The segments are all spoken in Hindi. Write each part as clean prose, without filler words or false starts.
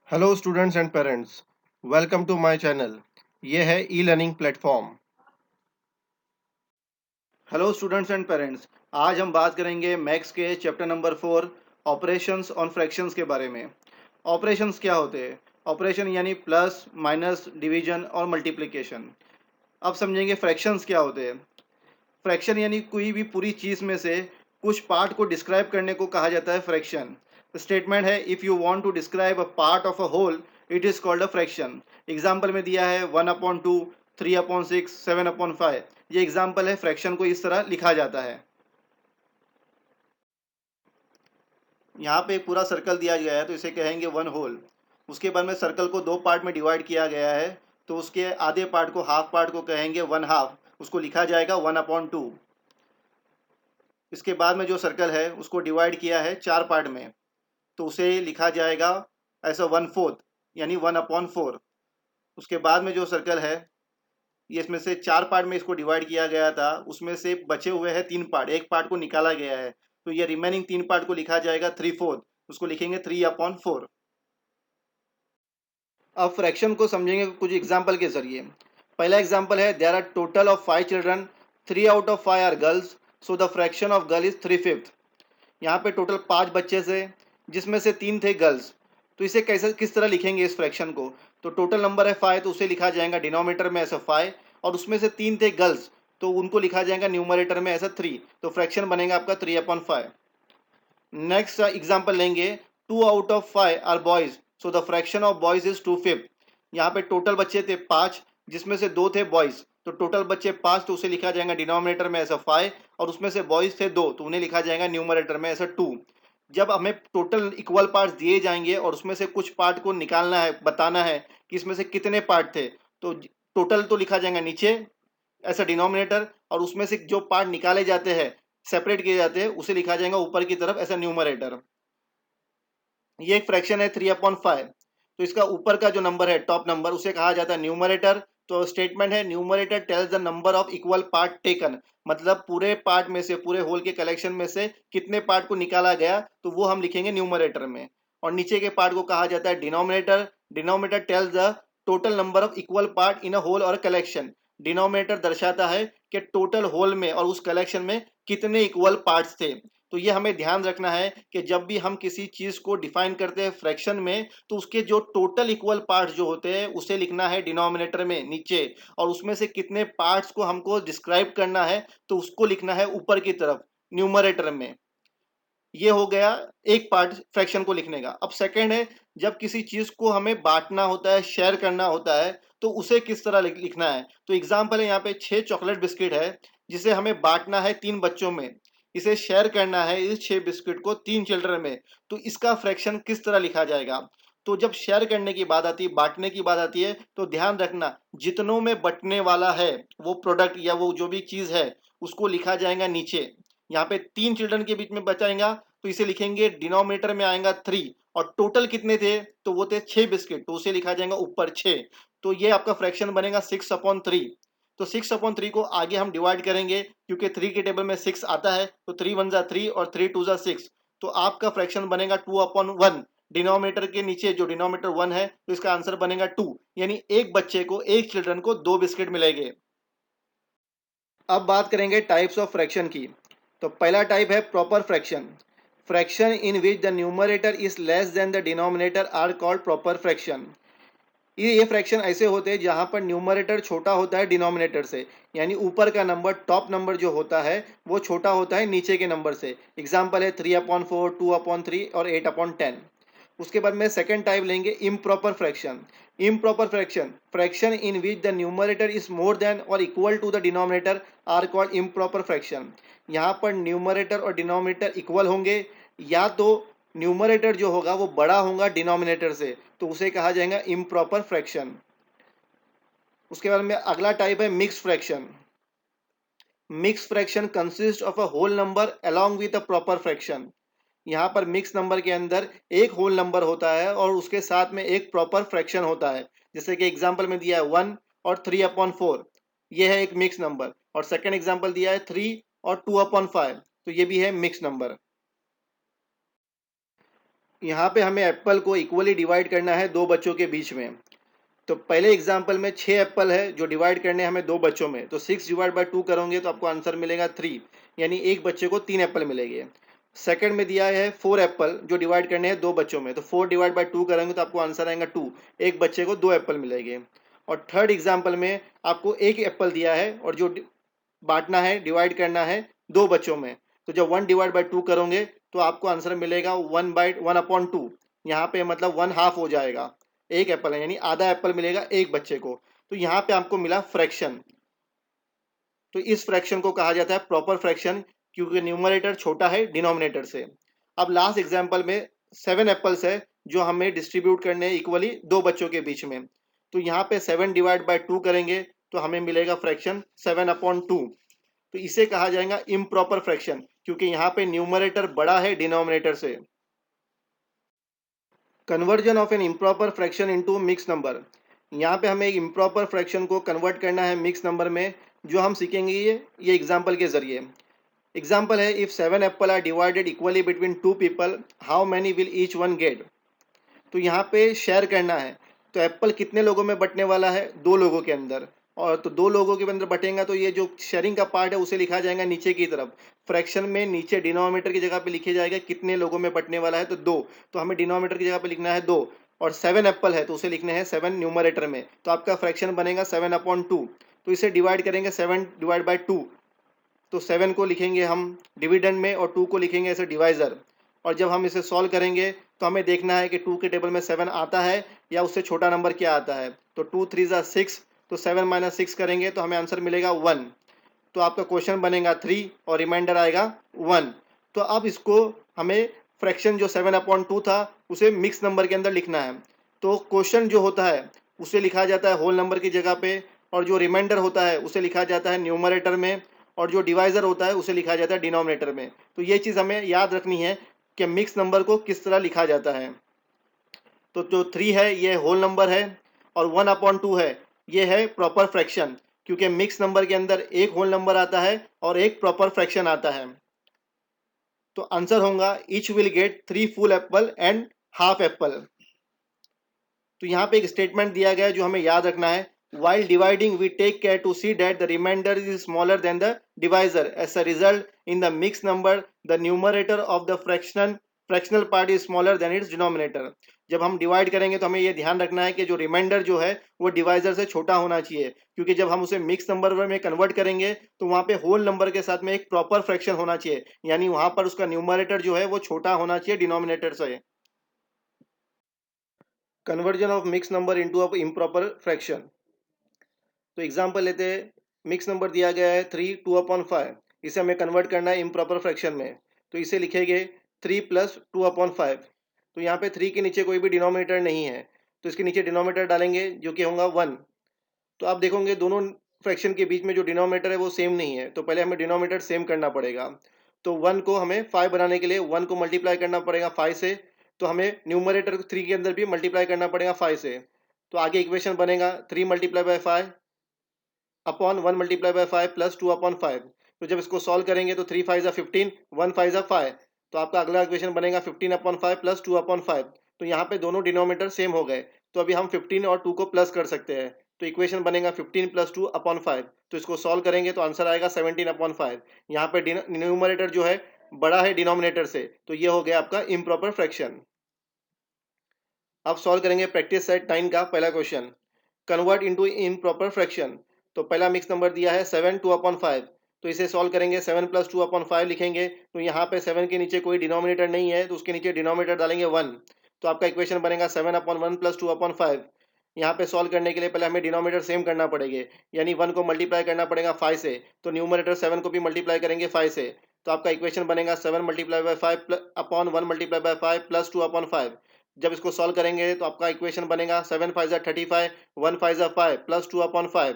Hello students and parents, welcome to my channel. ये है e learning platform. Hello students and parents, आज हम बात करेंगे मैथ्स के chapter number 4 operations on fractions के बारे में। ऑपरेशंस क्या होते हैं? ऑपरेशन यानी प्लस, माइनस, डिवीजन और मल्टीप्लिकेशन। अब समझेंगे फ्रैक्शंस क्या होते हैं। फ्रैक्शन यानी कोई भी पूरी चीज में से कुछ पार्ट को डिस्क्राइब करने को कहा जाता है फ्रैक्शन। स्टेटमेंट है, if you want to describe a part of a whole it is called a fraction. Example में दिया है 1/2, 3/6, 7/5। ये एग्जाम्पल है, फ्रैक्शन को इस तरह लिखा जाता है। यहाँ पे एक पूरा सर्कल दिया गया है तो इसे कहेंगे वन होल। उसके बाद में सर्कल को दो पार्ट में डिवाइड किया गया है, तो उसके आधे पार्ट को, हाफ पार्ट को कहेंगे वन हाफ। उसको लिखा जाएगा 1/2। इसके बाद में जो सर्कल है उसको डिवाइड किया है चार पार्ट में, तो उसे लिखा जाएगा ऐसा 1/4 यानी 1/4। उसके बाद में जो सर्कल है, ये इसमें से चार पार्ट में इसको डिवाइड किया गया था, उसमें से बचे हुए हैं तीन पार्ट, एक पार्ट को निकाला गया है, तो ये रिमेनिंग तीन पार्ट को लिखा जाएगा 3/4। उसको लिखेंगे 3/4। अब फ्रैक्शन को समझेंगे कुछ एग्जाम्पल के जरिए। पहला एग्जाम्पल है, there are total of 5 children, 3 out of 5 are girls, so the fraction of girl is 3/5। यहाँ पे टोटल 5 बच्चे थे, जिसमें से 3 थे गर्ल्स। तो इसे कैसे, किस तरह लिखेंगे इस फ्रैक्शन को? तो टोटल नंबर है 5, तो उसे लिखा जाएगा डिनोमिनेटर में ऐसा 5, और उसमें से 3 थे गर्ल्स, तो उनको लिखा जाएगा न्यूमरेटर में ऐसा 3। तो फ्रैक्शन बनेगा आपका 3/5। नेक्स्ट एग्जाम्पल लेंगे, 2 out of 5 are boys, so the fraction of boys is 2/5। यहाँ पे टोटल बच्चे थे 5, जिसमें से 2 थे बॉयज, तो टोटल बच्चे 5, तो उसे लिखा जाएगा डिनोमिनेटर में ऐसा 5, और उसमें से बॉयज थे 2, तो उन्हें लिखा जाएगा न्यूमरेटर में ऐसा 2। जब हमें टोटल इक्वल पार्ट्स दिए जाएंगे और उसमें से कुछ पार्ट को निकालना है, बताना है कि इसमें से कितने पार्ट थे, तो टोटल तो लिखा जाएगा नीचे ऐसा डिनोमिनेटर, और उसमें से जो पार्ट निकाले जाते हैं, सेपरेट किए जाते हैं, उसे लिखा जाएगा ऊपर की तरफ ऐसा न्यूमरेटर। ये एक फ्रैक्शन है 3/5। तो इसका ऊपर का जो नंबर है, टॉप नंबर, उसे कहा जाता है न्यूमरेटर। तो स्टेटमेंट है, numerator tells the number of equal part taken, मतलब पूरे पार्ट में से, पूरे होल के कलेक्शन में से कितने पार्ट को निकाला गया, तो वो हम लिखेंगे न्यूमरेटर में। और नीचे के पार्ट को कहा जाता है denominator. Denominator tells the total number of equal part in a whole और कलेक्शन। डिनोमिनेटर दर्शाता है कि टोटल होल में और उस कलेक्शन में कितने इक्वल पार्ट्स थे। तो ये हमें ध्यान रखना है कि जब भी हम किसी चीज को डिफाइन करते हैं फ्रैक्शन में, तो उसके जो टोटल इक्वल पार्ट्स जो होते हैं उसे लिखना है डिनोमिनेटर में नीचे, और उसमें से कितने पार्ट्स को हमको डिस्क्राइब करना है, तो उसको लिखना है ऊपर की तरफ न्यूमरेटर में। ये हो गया एक पार्ट फ्रैक्शन को लिखने का। अब सेकंड है, जब किसी चीज को हमें बांटना होता है, शेयर करना होता है, तो उसे किस तरह लिखना है। तो एग्जाम्पल है, यहाँ पे 6 चॉकलेट बिस्किट है, जिसे हमें बांटना है 3 बच्चों में। इसे शेयर करना है इस 6 बिस्किट को 3 चिल्ड्रन में, तो इसका फ्रैक्शन किस तरह लिखा जाएगा? तो जब शेयर करने की बात आती है, बांटने की बात आती है, तो ध्यान रखना, जितनों में बंटने वाला है वो प्रोडक्ट या वो जो भी चीज है, उसको लिखा जाएगा नीचे। यहाँ पे 3 चिल्ड्रन के बीच में बचाएगा, तो इसे लिखेंगे डिनोमिनेटर में आएगा 3, और टोटल कितने थे, तो वो थे 6 बिस्किट, तो उसे लिखा जाएगा ऊपर 6। तो ये आपका फ्रैक्शन बनेगा 6/3। तो 6/3 को आगे हम डिवाइड करेंगे, क्योंकि 3 के टेबल में 6 आता है, तो 3 1 3 और 3 2 6। तो आपका फ्रैक्शन बनेगा 2/1। डिनोमिनेटर के नीचे जो डिनोमिनेटर 1 है, तो इसका आंसर बनेगा 2, यानी एक बच्चे को, एक चिल्ड्रन को 2 बिस्किट मिलेंगे। अब बात करेंगे टाइप्स ऑफ फ्रैक्शन की। तो पहला टाइप है proper fraction. Fraction in which the numerator is less than the denominator are called proper fraction. ये फ्रैक्शन ऐसे होते हैं जहां पर न्यूमरेटर छोटा होता है डिनोमिनेटर से, यानी ऊपर का नंबर, टॉप नंबर जो होता है, वो छोटा होता है नीचे के नंबर से। एग्जाम्पल है 3/4, 2/3 और 8/10। उसके बाद में सेकेंड टाइप लेंगे improper fraction. Improper fraction, fraction in which the numerator is more than और equal to the denominator are called improper fraction. यहाँ पर न्यूमरेटर और डिनोमिनेटर इक्वल होंगे, या तो न्यूमरेटर जो होगा वो बड़ा होगा डिनोमिनेटर से, तो उसे कहा जाएगा इम्प्रॉपर फ्रैक्शन। उसके बाद में अगला टाइप है mix fraction. Mix fraction consist of a whole number along with a proper fraction. यहाँ पर मिक्स नंबर के अंदर एक होल नंबर होता है और उसके साथ में एक प्रॉपर फ्रैक्शन होता है। जैसे कि एग्जाम्पल में दिया है 1 और 3/4, ये है एक मिक्स नंबर। और सेकेंड एग्जाम्पल दिया है 3 और 2/5, तो ये भी है मिक्स नंबर। यहाँ पे हमें एप्पल को इक्वली डिवाइड करना है दो बच्चों के बीच में। तो पहले एग्जाम्पल में 6 एप्पल है जो डिवाइड करने हैं हमें दो बच्चों में, तो 6 डिवाइड बाय 2 करोगे तो आपको आंसर मिलेगा 3, यानी एक बच्चे को 3 एप्पल मिलेंगे। सेकंड में दिया है 4 एप्पल जो डिवाइड करने हैं दो बच्चों में, तो 4 डिवाइड बाय 2 करेंगे तो आपको आंसर आएगा 2, एक बच्चे को 2 एप्पल मिलेंगे। और थर्ड एग्जाम्पल में आपको एक एप्पल दिया है और जो बांटना है, डिवाइड करना है दो बच्चों में, तो जब 1 डिवाइड बाय 2 करोगे तो आपको आंसर मिलेगा 1/1/2। यहाँ पे मतलब 1/2 हो जाएगा, एक एप्पल है यानी आधा एप्पल मिलेगा एक बच्चे को। तो यहाँ पे आपको मिला फ्रैक्शन। तो इस फ्रैक्शन को कहा जाता है प्रॉपर फ्रैक्शन, क्योंकि न्यूमरेटर छोटा है डिनोमिनेटर से। अब लास्ट एग्जाम्पल में 7 एप्पल्स है जो हमें डिस्ट्रीब्यूट करने हैं इक्वली दो बच्चों के बीच में। तो यहाँ पे 7 डिवाइड बाय 2 करेंगे तो हमें मिलेगा फ्रैक्शन 7/2। तो इसे कहा जाएगा इम्प्रॉपर फ्रैक्शन, क्योंकि यहाँ पे न्यूमरेटर बड़ा है डिनोमिनेटर से। Conversion of an improper fraction into mix number. यहाँ पे हमें एक इम्प्रॉपर फ्रैक्शन को कन्वर्ट करना है मिक्स नंबर में, जो हम सीखेंगे ये एग्जाम्पल के जरिए। एग्जाम्पल है, if 7 apple are divided equally between 2 people, how many will each one get. तो यहाँ पे शेयर करना है, तो एप्पल कितने लोगों में बंटने वाला है, दो लोगों के अंदर। और तो दो लोगों के अंदर बटेगा तो ये जो शेयरिंग का पार्ट है उसे लिखा जाएगा नीचे की तरफ। फ्रैक्शन में नीचे डिनोमिनेटर की जगह पे लिखे जाएगा कितने लोगों में बंटने वाला है, तो दो। तो हमें डिनोमिनेटर की जगह पे लिखना है दो, और 7 एप्पल है तो उसे लिखने हैं 7 न्यूमरेटर में, तो आपका फ्रैक्शन बनेगा 7/2। तो इसे डिवाइड करेंगे 7 डिवाइड बाई 2, तो 7 को लिखेंगे हम डिविडेंड में और 2 को लिखेंगे ऐसे डिवाइज़र। और जब हम इसे सॉल्व करेंगे तो हमें देखना है कि 2 के टेबल में 7 आता है या उससे छोटा नंबर क्या आता है। तो 2 3 ज़ा 6, तो 7 माइनस 6 करेंगे तो हमें आंसर मिलेगा 1। तो आपका क्वेश्चन बनेगा 3 और रिमाइंडर आएगा 1। तो अब इसको हमें फ्रैक्शन जो 7/2 था उसे मिक्स नंबर के अंदर लिखना है। तो क्वेश्चन जो होता है उसे लिखा जाता है होल नंबर की जगह पे, और जो रिमाइंडर होता है उसे लिखा जाता है न्यूमरेटर में, और जो डिवाइज़र होता है उसे लिखा जाता है डिनोमिनेटर में। तो ये चीज़ हमें याद रखनी है कि मिक्स नंबर को किस तरह लिखा जाता है। तो जो 3 है ये होल नंबर है, और 1/2 है ये है प्रॉपर फ्रैक्शन, क्योंकि मिक्स नंबर के अंदर एक होल नंबर आता है और एक प्रॉपर फ्रैक्शन आता है। तो आंसर होगा each will get 3 full Apple and half Apple. तो यहाँ पे एक स्टेटमेंट दिया गया है जो हमें याद रखना है, while dividing we take care to see that the remainder is smaller than the divisor. As a result, in the mixed number the numerator of the fractional part is smaller than its denominator. जब हम डिवाइड करेंगे तो हमें ये ध्यान रखना है कि जो रिमाइंडर जो है वो डिवाइजर से छोटा होना चाहिए, क्योंकि जब हम उसे मिक्स नंबर में कन्वर्ट करेंगे तो वहाँ पे होल नंबर के साथ में एक प्रॉपर फ्रैक्शन होना चाहिए, यानी वहाँ पर उसका न्यूमरेटर जो है वो छोटा होना चाहिए डिनोमिनेटर से। Conversion of mix number into a improper fraction. तो एग्जाम्पल लेते हैं, मिक्स नंबर दिया गया है 3 2/5, इसे हमें कन्वर्ट करना है इम्प्रॉपर फ्रैक्शन में। तो इसे लिखेंगे 3 + 2/5। तो यहाँ पे 3 के नीचे कोई भी डिनोमिनेटर नहीं है, तो इसके नीचे डिनोमिनेटर डालेंगे जो कि होगा 1। तो आप देखोगे दोनों फ्रैक्शन के बीच में जो डिनोमिनेटर है वो सेम नहीं है, तो पहले हमें डिनोमिनेटर सेम करना पड़ेगा। तो 1 को हमें 5 बनाने के लिए 1 को मल्टीप्लाई करना पड़ेगा 5 से, तो हमें न्यूमरेटर 3 के अंदर भी मल्टीप्लाई करना पड़ेगा 5 से। तो आगे इक्वेशन बनेगा 3 × 5 अपॉन 1 × 5 प्लस 2/5। तो जब इसको सॉल्व करेंगे तो 3 5 15, 1 5 5, तो आपका अगला इक्वेशन बनेगा 15/5 प्लस 2/5। तो यहाँ पे दोनों डिनोमिनेटर सेम हो गए, तो अभी हम 15 और 2 को प्लस कर सकते हैं। तो इक्वेशन बनेगा 15 + 2/5। तो इसको सॉल्व करेंगे तो आंसर आएगा 17/5। यहाँ पे न्यूमरेटर जो है बड़ा है डिनोमिनेटर से, तो ये हो गया आपका इम्प्रॉपर फ्रैक्शन। अब सॉल्व करेंगे प्रैक्टिस सेट 9 का पहला question, convert into improper fraction. तो पहला मिक्स नंबर दिया है 7 2/5, तो इसे सॉल्व करेंगे 7 + 2/5 लिखेंगे। तो यहाँ पे 7 के नीचे कोई डिनोमिनेटर नहीं है, तो उसके नीचे डिनोमिनेटर डालेंगे 1। तो आपका इक्वेशन बनेगा 7/1 + 2/5। यहाँ पे सॉल्व करने के लिए पहले हमें डिनोमिनेटर सेम करना पड़ेगा, यानी 1 को मल्टीप्लाई करना पड़ेगा 5 से, तो न्यूमरेटर 7 को भी मल्टीप्लाई करेंगे 5 से। तो आपका इक्वेशन बनेगा 7 × 5 अपॉन 1 × 5 प्लस 2/5। जब इसको सॉल्व करेंगे तो आपका इक्वेशन बनेगा 7 5 35, 1 5 5 प्लस 2/5।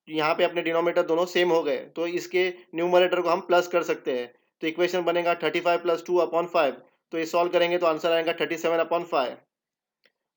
यहाँ पे अपने डिनोमिनेटर दोनों सेम हो गए, तो इसके न्यूमरेटर को हम प्लस कर सकते हैं। तो इक्वेशन बनेगा 35 + 2/5। तो ये सॉल्व करेंगे तो आंसर आएगा 37/5।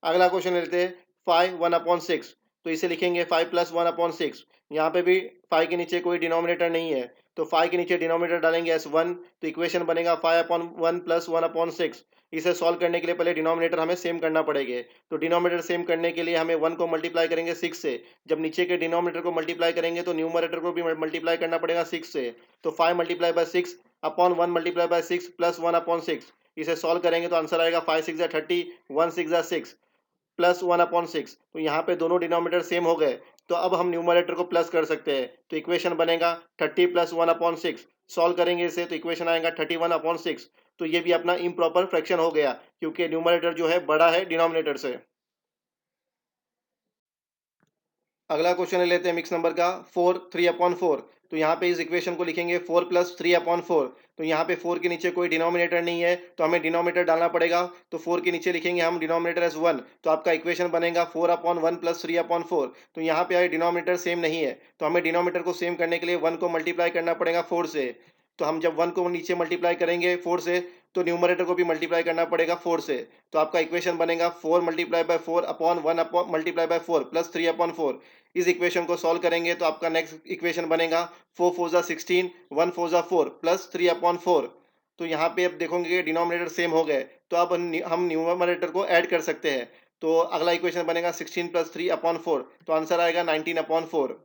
अगला क्वेश्चन लेते हैं 5 1/6। तो इसे लिखेंगे 5 + 1/6। यहाँ पे भी 5 के नीचे कोई डिनोमिनेटर नहीं है, तो 5 के नीचे डिनोमिनेटर डालेंगे S1, तो इक्वेशन बनेगा 5/1 + 1/6। इसे सॉल्व करने के लिए पहले डिनोमिनेटर हमें सेम करना पड़ेगा। तो डिनोमिनेटर सेम करने के लिए हमें 1 को मल्टीप्लाई करेंगे 6 से। जब नीचे के डिनोमिनेटर को मल्टीप्लाई करेंगे तो न्यूमरेटर को भी मल्टीप्लाई करना पड़ेगा 6 से। तो 5 × 6 अपॉन 1 × 6 + 1/6। इसे सॉल्व करेंगे तो आंसर आएगा 5 6 जा 30, 1 6 जा 6 प्लस 1/6। तो यहाँ पे दोनों डिनोमिनेटर सेम हो गए। तो अब हम न्यूमरेटर को प्लस कर सकते हैं। तो इक्वेशन बनेगा 30 + 1/6। सॉल्व करेंगे इसे तो इक्वेशन आएगा 31/6। तो ये भी अपना इम्प्रॉपर फ्रैक्शन हो गया, क्योंकि न्यूमरेटर जो है बड़ा है डिनोमिनेटर से। अगला क्वेश्चन ले लेते हैं मिक्स नंबर का 4 3/4। तो यहाँ पे इस इक्वेशन को लिखेंगे 4 + 3/4। तो यहाँ पे 4 के नीचे कोई डिनोमिनेटर नहीं है, तो हमें डिनोमिनेटर डालना पड़ेगा। तो 4 के नीचे लिखेंगे हम डिनोमिनेटर एज 1। तो आपका इक्वेशन बनेगा 4/1 + 3/4। तो यहाँ पे आए डिनोमिनेटर सेम नहीं है, तो हमें डिनोमिनेटर को सेम करने के लिए 1 को मल्टीप्लाई करना पड़ेगा 4 से। तो हम जब 1 को नीचे मल्टीप्लाई करेंगे 4 से, तो न्यूमरेटर को भी मल्टीप्लाई करना पड़ेगा 4 से। तो आपका इक्वेशन बनेगा 4 × 4 अपॉन 1 × 4 प्लस 3/4। इस इक्वेशन को सॉल्व करेंगे तो आपका नेक्स्ट इक्वेशन बनेगा 4 4 जा 16, 1 4 जा 4 प्लस 3/4। तो यहाँ पे अब देखोगे कि डिनोमिनेटर सेम हो गए, तो अब हम न्यूमरेटर को ऐड कर सकते हैं। तो अगला इक्वेशन बनेगा 16 + 3/4। तो आंसर आएगा 19/4।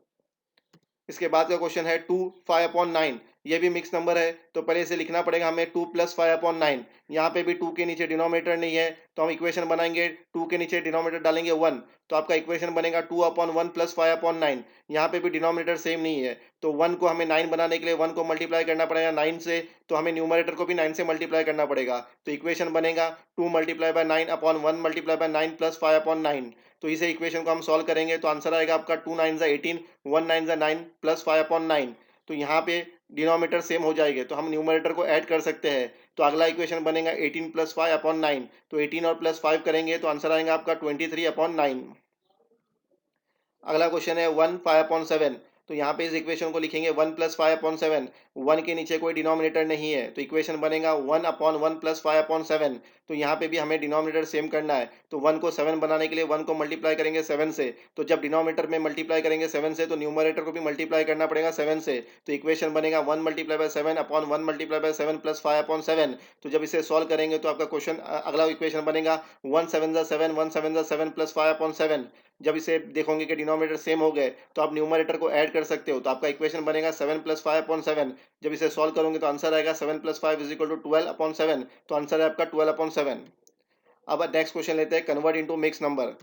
इसके बाद का क्वेश्चन है 2 5/9। ये भी मिक्स नंबर है, तो पहले इसे लिखना पड़ेगा हमें 2 + 5/9। यहाँ पे भी 2 के नीचे डिनोमिनेटर नहीं है, तो हम इक्वेशन बनाएंगे 2 के नीचे डिनोमिनेटर डालेंगे 1। तो आपका इक्वेशन बनेगा 2/1 + 5/9। यहाँ पे भी डिनोमिनेटर सेम नहीं है, तो 1 को हमें 9 बनाने के लिए 1 को मल्टीप्लाई करना पड़ेगा 9 से। तो हमें न्यूमरेटर को भी 9 से मल्टीप्लाई करना पड़ेगा। तो इक्वेशन बनेगा 2 × 9 अपॉन 1 × 9 + 5/9। तो इसे इक्वेशन को हम सॉल्व करेंगे तो आंसर आएगा आपका 2 9 जा 18, 1 9 जा 9 प्लस 5/9। तो यहाँ पे डिनोमिनेटर सेम हो जाएंगे, तो हम न्यूमरेटर को ऐड कर सकते हैं। तो अगला इक्वेशन बनेगा 18 + 5/9। तो 18 और प्लस 5 करेंगे तो आंसर आएगा आपका 23/9। अगला क्वेश्चन है 1 5/7। तो यहाँ पे इस इक्वेशन को लिखेंगे 1 + 5/7। 1 के नीचे कोई डिनोमिनेटर नहीं है, तो इक्वेशन बनेगा 1/1 + 5/7। तो यहाँ पे भी हमें डिनोमिनेटर सेम करना है। तो 1 को 7 बनाने के लिए 1 को मल्टीप्लाई करेंगे 7 से। तो जब डिनोमिनेटर में मल्टीप्लाई करेंगे 7 से, तो न्यूमरेटर को भी मल्टीप्लाई करना पड़ेगा 7 से। तो इक्वेशन बनेगा 1 × 7 अपॉन 1 × 7 प्लस 5/7। तो जब इसे सॉल्व करेंगे तो आपका क्वेश्चन अगला इक्वेशन बनेगा 1 7 जा 7, 1 7 जा 7 प्लस 5/7। जब इसे देखोगे कि डिनोमिनेटर सेम हो गए, तो आप न्यूमरेटर को ऐड कर सकते हो। तो आपका इक्वेशन बनेगा 7 + 5/7। जब इसे सॉल्व करोगे तो आंसर आएगा 7 + 5 = 12/7। तो आंसर है आपका 12/7। अब नेक्स्ट क्वेश्चन लेते हैं कन्वर्ट इनटू मिक्स नंबर।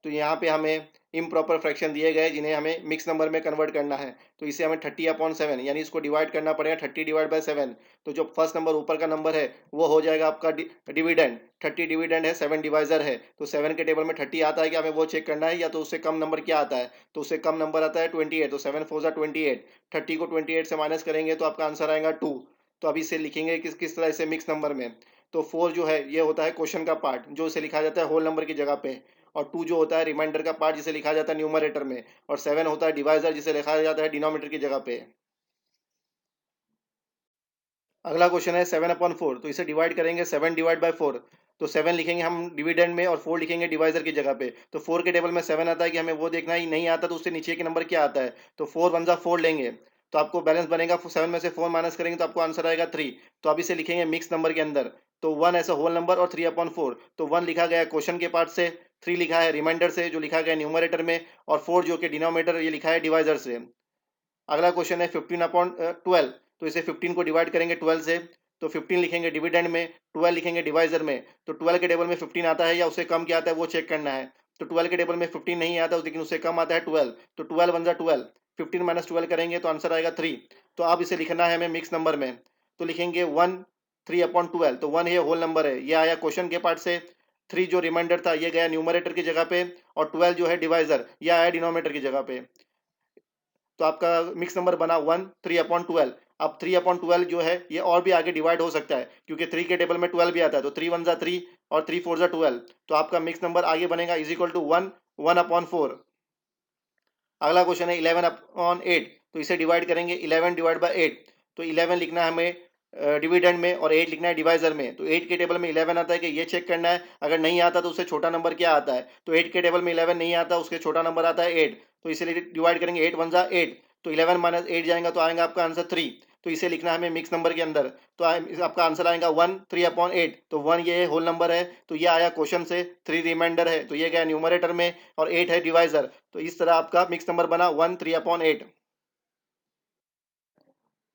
तो यहाँ पे हमें इम्प्रॉपर फ्रैक्शन दिए गए जिन्हें हमें मिक्स नंबर में कन्वर्ट करना है। तो इसे हमें 30/7 यानी इसको डिवाइड करना पड़ेगा 30/7। तो जो फर्स्ट नंबर ऊपर का नंबर है वो हो जाएगा आपका डिविडेंड। 30 डिविडेंड है, 7 डिवाइजर है। तो 7 के टेबल में 30 आता है क्या, हमें वो चेक करना है, या तो उससे कम नंबर क्या आता है। तो उससे कम नंबर आता है 28। तो 7 4 जा 28। 30 को 28 से माइनस करेंगे तो आपका आंसर आएगा 2। तो अभी इसे लिखेंगे किस किस तरह से मिक्स नंबर में। तो 4 जो है ये होता है क्वेश्चन का पार्ट, जो इसे लिखा जाता है होल नंबर की जगह पे। और 2 जो होता है रिमाइंडर का पार्ट, जिसे लिखा जाता है न्यूमरेटर में। और 7 होता है डिवाइजर, जिसे लिखा जाता है डिनोमिनेटर की जगह पे। अगला क्वेश्चन है 7/4। तो इसे डिवाइड करेंगे 7/4। तो 7 लिखेंगे हम डिविडेंड में और 4 लिखेंगे डिवाइजर की जगह पे। तो 4 के टेबल में 7 आता है कि हमें वो देखना ही नहीं आता, तो उससे नीचे के नंबर क्या आता है। तो 4 1 जा 4 लेंगे, तो आपको बैलेंस बनेगा 7 में से 4 माइनस करेंगे तो आपको आंसर आएगा 3। तो अब इसे लिखेंगे मिक्स नंबर के अंदर। तो 1 ऐसा होल नंबर और 3/4। तो 1 लिखा गया क्वेश्चन के पार्ट से, 3 लिखा है रिमाइंडर से जो लिखा गया न्यूमरेटर में, और 4 जो कि डिनोमिनेटर ये लिखा है डिवाइजर से। अगला क्वेश्चन है 15/12। तो इसे 15 को डिवाइड करेंगे 12 से। तो 15 लिखेंगे डिविडेंड में, 12 लिखेंगे डिवाइजर में। तो 12 के टेबल में 15 आता है या उससे कम क्या आता है वो चेक करना है। तो 12 के टेबल में 15 नहीं आता, लेकिन उससे कम आता है 12। तो 12 1 जा 12। 15 माइनस 12 करेंगे तो आंसर आएगा 3। तो अब इसे लिखना है हमें मिक्स नंबर में। तो लिखेंगे 1 3/12। तो 1 ये होल नंबर है, ये आया क्वेश्चन के पार्ट से। 3 जो रिमाइंडर था ये गया न्यूमरेटर की जगह पे, और 12 जो है डिवाइजर ये आया डिनोमिनेटर की जगह पे। तो आपका मिक्स नंबर बना 1 3/12। अब 3/12 जो है ये और भी आगे डिवाइड हो सकता है, क्योंकि 3 के टेबल में 12 भी आता है। तो 3 1 जा 3 और 3 4 जा 12। तो आपका मिक्स नंबर आगे बनेगा इज इक्वल टू 1 1/4। अगला क्वेश्चन है 11/8। तो इसे डिवाइड करेंगे 11/8। तो 11 लिखना है हमें डिविडेंड में और 8 लिखना है डिवाइजर में। तो 8 के टेबल में 11 आता है कि ये चेक करना है। अगर नहीं आता तो उससे छोटा नंबर क्या आता है। तो 8 के टेबल में 11 नहीं आता, उसके छोटा नंबर आता है 8। तो इसीलिए डिवाइड करेंगे 8 1 जा 8। तो 11 माइनस 8 जाएगा तो आएगा आपका आंसर 3। तो इसे लिखना है हमें मिक्स नंबर के अंदर। तो आपका आंसर आएगा 1 3/8। तो 1 ये होल नंबर है, तो ये आया क्वेश्चन से, 3 रिमाइंडर है तो ये गया न्यूमरेटर में, और 8 है डिवाइजर। तो इस तरह आपका मिक्स नंबर बना 1 3/8।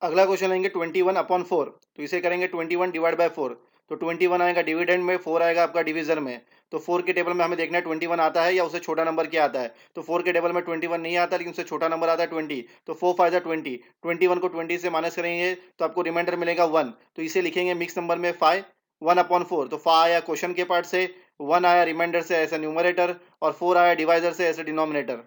अगला क्वेश्चन लेंगे 21/4। तो इसे करेंगे 21 डिवाइड बाय 4। तो 21 आएगा डिविडेंड में, 4 आएगा आपका डिवीजन में। तो 4 के टेबल में हमें देखना है 21 आता है या उससे छोटा नंबर क्या आता है। तो 4 के टेबल में 21 नहीं आता, लेकिन उससे छोटा नंबर आता है 20। तो 4 5 जा 20, 21 को 20 से माइनस करेंगे तो आपको रिमाइंडर मिलेगा 1। तो इसे लिखेंगे मिक्स नंबर में 5 1/4। तो 5 आया क्वेश्चन के पार्ट से, 1 आया रिमाइंडर से ऐसा न्यूमरेटर, और 4 आया डिवाइजर से ऐसे डिनोमिनेटर।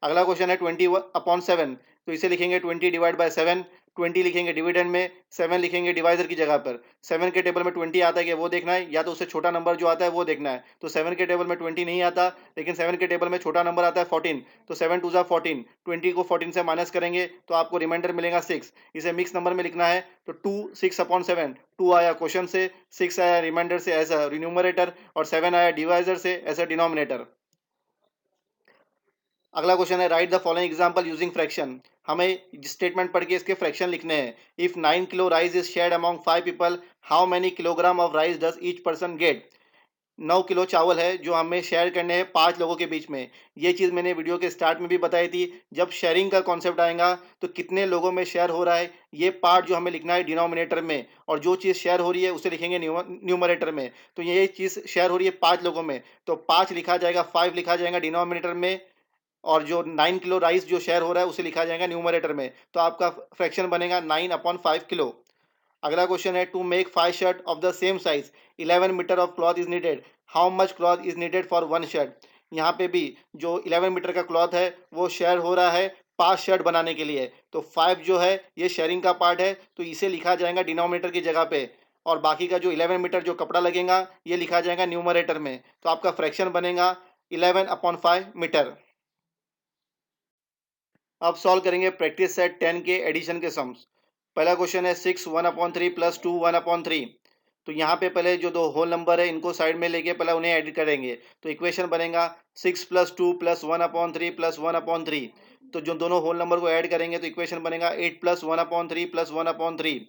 अगला क्वेश्चन है 20/7। तो इसे लिखेंगे 20 डिवाइड बाय 7। 20 लिखेंगे डिविडेंड में, 7 लिखेंगे डिवाइजर की जगह पर। 7 के टेबल में 20 आता है कि वो देखना है, या तो उससे छोटा नंबर जो आता है वो देखना है। तो 7 के टेबल में 20 नहीं आता, लेकिन 7 के टेबल में छोटा नंबर आता है 14। तो 7 2 जा 14, 20 को 14 से माइनस करेंगे तो आपको रिमाइंडर मिलेगा 6। इसे मिक्स नंबर में लिखना है, तो 2 6/7। 2 आया क्वेश्चन से, 6 आया रिमाइंडर से एज अ न्यूमरेटर, और 7 आया डिवाइजर से एज अ डिनोमिनेटर। अगला क्वेश्चन है right the following example using fraction. हमें स्टेटमेंट पढ़ के इसके फ्रैक्शन लिखने हैं। If 9 kilo rice is shared among 5 people, how many kilogram of rice does each person get. 9 kilo चावल है जो हमें शेयर करने हैं 5 लोगों के बीच में। ये चीज़ मैंने वीडियो के स्टार्ट में भी बताई थी। जब शेयरिंग का कॉन्सेप्ट आएगा तो कितने लोगों में शेयर हो रहा है, ये पार्ट जो हमें लिखना है डिनोमिनेटर में, और जो चीज़ शेयर हो रही है उसे लिखेंगे न्यूमरेटर में। तो ये चीज़ शेयर हो रही है 5 लोगों में, तो 5 लिखा जाएगा, 5 लिखा जाएगा डिनोमिनेटर में, और जो 9 किलो राइस जो शेयर हो रहा है उसे लिखा जाएगा न्यूमरेटर में। तो आपका फ्रैक्शन बनेगा 9/5 किलो। अगला क्वेश्चन है to make 5 shirt of the same size 11 metre of cloth is needed, how much cloth is needed for 1 shirt. यहाँ पे भी जो 11 मीटर का क्लॉथ है वो शेयर हो रहा है 5 शर्ट बनाने के लिए। तो 5 जो है ये शेयरिंग का पार्ट है, तो इसे लिखा जाएगा डिनोमिनेटर की जगह पे, और बाकी का जो 11 मीटर जो कपड़ा लगेगा ये लिखा जाएगा न्यूमरेटर में। तो आपका फ्रैक्शन बनेगा 11/5 मीटर। अब सॉल्व करेंगे प्रैक्टिस सेट 10 के एडिशन के सम्स। पहला क्वेश्चन है 6 1/3 प्लस 2 1/3। तो यहाँ पे पहले जो दो होल नंबर है इनको साइड में लेके पहले उन्हें ऐड करेंगे। तो इक्वेशन बनेगा 6 प्लस 2 प्लस 1/3 प्लस 1/3। तो जो दोनों होल नंबर को ऐड करेंगे तो इक्वेशन बनेगा 8 प्लस 1/3 प्लस 1/3।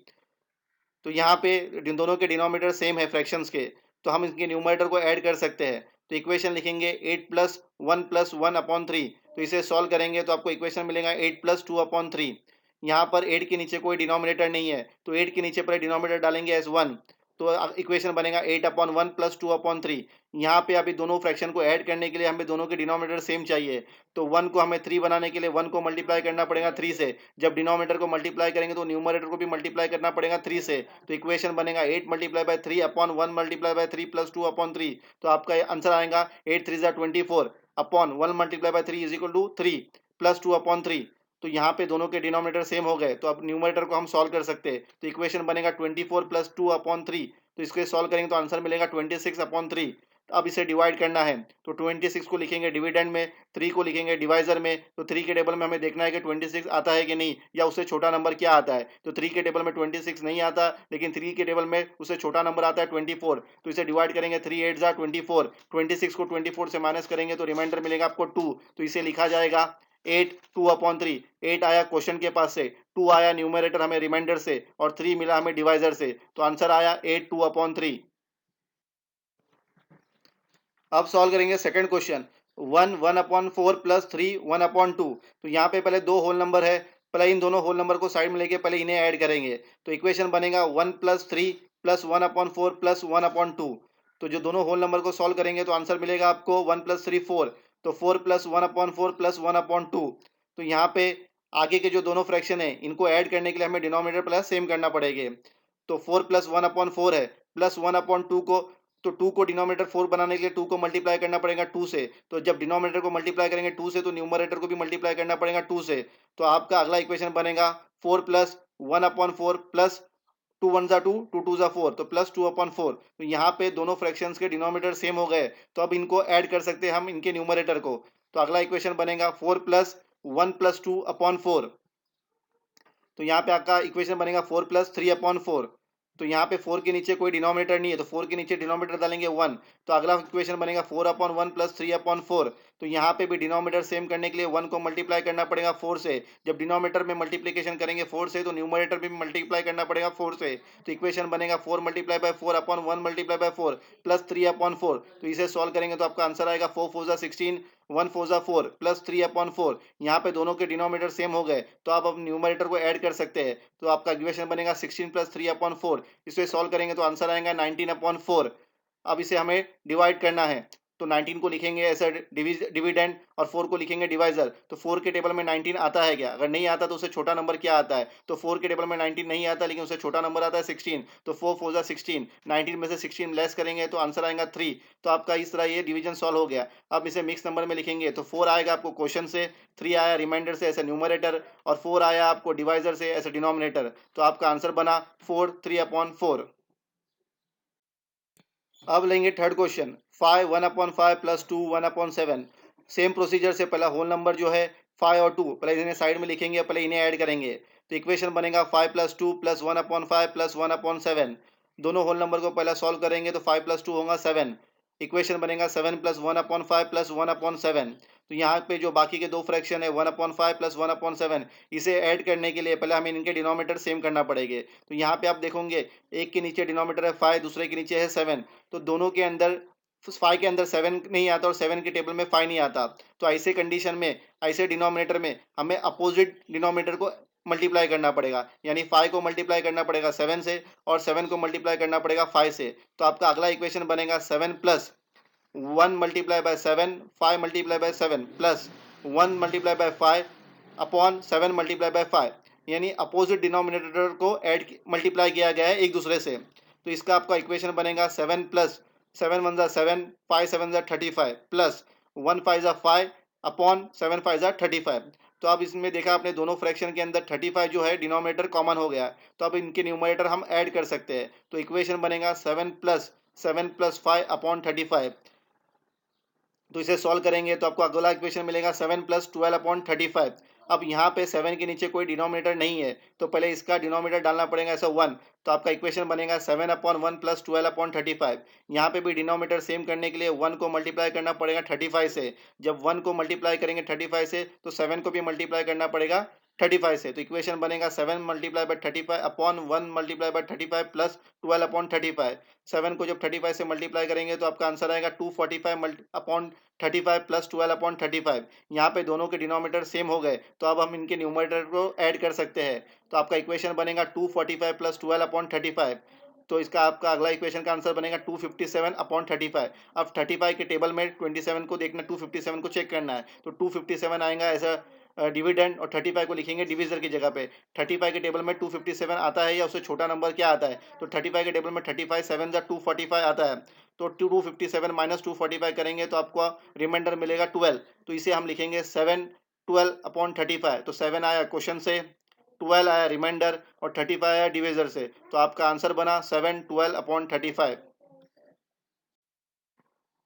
तो यहाँ पे इन दोनों के डिनोमिनेटर सेम है फ्रैक्शंस के, तो हम इनके न्यूमरेटर को ऐड कर सकते हैं। तो इक्वेशन लिखेंगे 8 प्लस 1 प्लस 1/3। तो इसे सॉल्व करेंगे तो आपको इक्वेशन मिलेगा 8 प्लस 2/3। यहाँ पर 8 के नीचे कोई डिनोमिनेटर नहीं है, तो 8 के नीचे पर डिनोमिनेटर डालेंगे एज 1। तो इक्वेशन बनेगा 8/1 प्लस 2/3। यहाँ पे अभी दोनों फ्रैक्शन को ऐड करने के लिए हमें दोनों के डिनोमिनेटर सेम चाहिए। तो 1 को हमें 3 बनाने के लिए 1 को मल्टीप्लाई करना पड़ेगा 3 से। जब डिनोमिनेटर को मल्टीप्लाई करेंगे तो न्यूमरेटर को भी मल्टीप्लाई करना पड़ेगा 3 से। तो इक्वेशन बनेगा 8 multiply by 3 upon 1 multiply by 3 plus 2/3। तो आपका आंसर आएगा 8 3 24 upon 1 multiply by 3 is equal to 3 plus 2/3। तो यहाँ पे दोनों के डिनोमिनेटर सेम हो गए, तो अब न्यूमरेटर को हम सॉल्व कर सकते हैं। तो इक्वेशन बनेगा 24 प्लस 2/3। तो इसको सॉल्व करेंगे तो आंसर मिलेगा 26/3। अब इसे डिवाइड करना है, तो 26 को लिखेंगे डिविडेंड में, 3 को लिखेंगे डिवाइजर में। तो 3 के टेबल में हमें देखना है कि 26 आता है कि नहीं, या उससे छोटा नंबर क्या आता है। तो 3 के टेबल में 26 नहीं आता, लेकिन 3 के टेबल में उससे छोटा नंबर आता है 24। तो इसे डिवाइड करेंगे, 3 8 जा 24, 26 को 24 से माइनस करेंगे तो रिमाइंडर मिलेगा आपको 2। तो इसे लिखा जाएगा 8 2/3। 8 आया क्वेश्चन के पास से, 2 आया न्यूमरेटर हमें रिमाइंडर से, और 3 मिला हमें डिवाइजर से। तो आंसर आया 8 2/3। अब सॉल्व करेंगे सेकंड क्वेश्चन 1 1/4 प्लस 3 1/2। तो यहाँ पे पहले दो होल नंबर है, पहले इन दोनों होल नंबर को साइड में लेके पहले इन्हें ऐड करेंगे। तो इक्वेशन बनेगा 1 प्लस 3 प्लस 1/4 प्लस 1/2। तो जो दोनों होल नंबर को सॉल्व करेंगे तो आंसर मिलेगा आपको 1 प्लस 3 4। तो 4 प्लस 1/4 प्लस 1/2। तो यहाँ पे आगे के जो दोनों फ्रैक्शन है इनको ऐड करने के लिए हमें डिनोमिनेटर प्लस सेम करना पड़ेगा। तो 4 प्लस 1/4 है, प्लस 1/2 को, तो 2 को डिनोमिनेटर 4 बनाने के लिए 2 को मल्टीप्लाई करना पड़ेगा 2 से। तो जब डिनोमिनेटर को मल्टीप्लाई करेंगे 2 से तो न्यूमरेटर को भी मल्टीप्लाई करना पड़ेगा 2 से। तो आपका अगला इक्वेशन बनेगा 4 प्लस 1/4 प्लस 2 1 जा 2 2 2 जा 4, तो प्लस 2/4। तो यहाँ पे दोनों फ्रैक्शंस के डिनोमिनेटर सेम हो गए, तो अब इनको ऐड कर सकते हैं हम इनके न्यूमरेटर को। तो अगला इक्वेशन बनेगा 4 प्लस 1 प्लस 2/4। तो यहाँ पे आपका इक्वेशन बनेगा 4 प्लस 3/4। तो यहाँ पे 4 के नीचे कोई डिनोमिनेटर नहीं है, तो 4 के नीचे डिनोमिनेटर डालेंगे 1, तो अगला इक्वेशन बनेगा 4/1 प्लस 3/4। तो यहाँ पे भी डिनोमिनेटर सेम करने के लिए 1 को मल्टीप्लाई करना पड़ेगा 4 से। जब डिनोमिनेटर में मल्टीप्लिकेशन करेंगे 4 से, तो न्यूमरेटर भी मल्टीप्लाई करना पड़ेगा 4 से। तो इक्वेशन बनेगा 4 multiply by 4/1 multiply by 4 plus 3/4। तो इसे सॉल्व करेंगे तो आपका आंसर आएगा 4 4 16, 1 4 4 प्लस 3/4। यहाँ पे दोनों के डिनोमिनेटर सेम हो गए, तो आप अब न्यूमरेटर को ऐड कर सकते हैं। तो आपका इक्वेशन बनेगा 16 प्लस 3/4। इसे सॉल्व करेंगे तो आंसर आएगा 19/4। अब इसे हमें डिवाइड करना है, तो 19 को लिखेंगे एज अ डिविडेंड और 4 को लिखेंगे डिवाइजर। तो 4 के टेबल में 19 आता है क्या? अगर नहीं आता तो उससे छोटा नंबर क्या आता है? तो 4 के टेबल में 19 नहीं आता, लेकिन उससे छोटा नंबर आता है 16। तो 4 4 जा 16, 19 में से 16 लेस करेंगे तो आंसर आएगा 3। तो आपका इस तरह ये डिवीजन सॉल्व हो गया। अब इसे मिक्स नंबर में लिखेंगे तो 4 आएगा आपको क्वेश्चन से, 3 आया रिमाइंडर से ऐसे न्यूमरेटर, और 4 आया आपको डिवाइजर से ऐसे डिनोमिनेटर। तो आपका आंसर बना 4 3/4। अब लेंगे third question, 5 1/5 plus 2 1/7। Same procedure से पहला होल नंबर जो है 5 और 2 पहले इन्हें साइड में लिखेंगे, पहले इन्हें ऐड करेंगे। तो इक्वेशन बनेगा 5 प्लस 2 प्लस 1/5 प्लस 1/7। दोनों होल नंबर को पहला सॉल्व करेंगे तो 5 प्लस 2 होगा 7। इक्वेशन बनेगा 7 प्लस 1/5 प्लस 1/7। तो यहाँ पे जो बाकी के दो फ्रैक्शन है 1/5 प्लस 1/7, इसे ऐड करने के लिए पहले हमें इनके डिनोमिनेटर सेम करना पड़ेंगे। तो यहाँ पे आप देखोगे एक के नीचे डिनोमिनेटर है 5, दूसरे के नीचे है 7। तो दोनों के अंदर 5 के अंदर 7 नहीं आता और 7 के टेबल में 5 नहीं आता। तो ऐसे कंडीशन में, ऐसे डिनोमिनेटर में हमें अपोजिट डिनोमिनेटर को मल्टीप्लाई करना पड़ेगा, यानी 5 को मल्टीप्लाई करना पड़ेगा 7 से और 7 को मल्टीप्लाई करना पड़ेगा 5 से। तो आपका अगला इक्वेशन बनेगा 7 plus 1 multiply bye 7, 5 multiply by 7 plus 1 multiply bye 5 upon 7 multiply by 5, यानी अपोजिट डिनोमिनेटर को ऐड मल्टीप्लाई किया गया है एक दूसरे से। तो इसका आपका इक्वेशन बनेगा 7 प्लस 7 1 जा 7, 5 7 जा 35 प्लस 1 5 जा 5 अपॉन 7 5 जा 35। तो अब इसमें देखा आपने दोनों फ्रैक्शन के अंदर 35 जो है डिनोमिनेटर कॉमन हो गया, तो अब इनके न्यूमरेटर हम ऐड कर सकते हैं। तो इक्वेशन बनेगा 7 प्लस 5 अपॉन 35। तो इसे सॉल्व करेंगे तो आपको अगला इक्वेशन मिलेगा 7 प्लस 12/35। अब यहाँ पे 7 के नीचे कोई डिनोमिनेटर नहीं है, तो पहले इसका डिनोमिनेटर डालना पड़ेगा ऐसा 1। तो आपका इक्वेशन बनेगा 7/1 प्लस 12/35। यहाँ पे भी डिनोमिनेटर सेम करने के लिए 1 को मल्टीप्लाई करना पड़ेगा 35 से। जब 1 को मल्टीप्लाई करेंगे 35 से, तो 7 को भी मल्टीप्लाई करना पड़ेगा 35 से। तो इक्वेशन बनेगा 7 multiply by 35 upon 1 multiply bye 35 plus 12/35। 7 को जब 35 से मल्टीप्लाई करेंगे तो आपका आंसर आएगा 245 अपॉन 35 प्लस 12/35। यहाँ पे दोनों के डिनोमिनेटर सेम हो गए, तो अब हम इनके न्यूमरेटर को ऐड कर सकते हैं। तो आपका इक्वेशन बनेगा 245 प्लस 12/35। तो इसका आपका अगला इक्वेशन का आंसर बनेगा 257/35। अब 35 के टेबल में 27 को देखना, 257 को चेक करना है, तो 257 आएगा एज अ डिविडेंड और 35 को लिखेंगे डिविजर की जगह पे। 35 के टेबल में 257 आता है या उससे छोटा नंबर क्या आता है? तो 35 के टेबल में 35 7 जा 245 आता है। तो 257 माइनस 245 करेंगे तो आपको रिमाइंडर मिलेगा 12। तो इसे हम लिखेंगे 7 12/35। तो 7 आया क्वेश्चन से, 12 आया रिमाइंडर और 35 आया डिविजर से। तो आपका आंसर बना 7 12/35।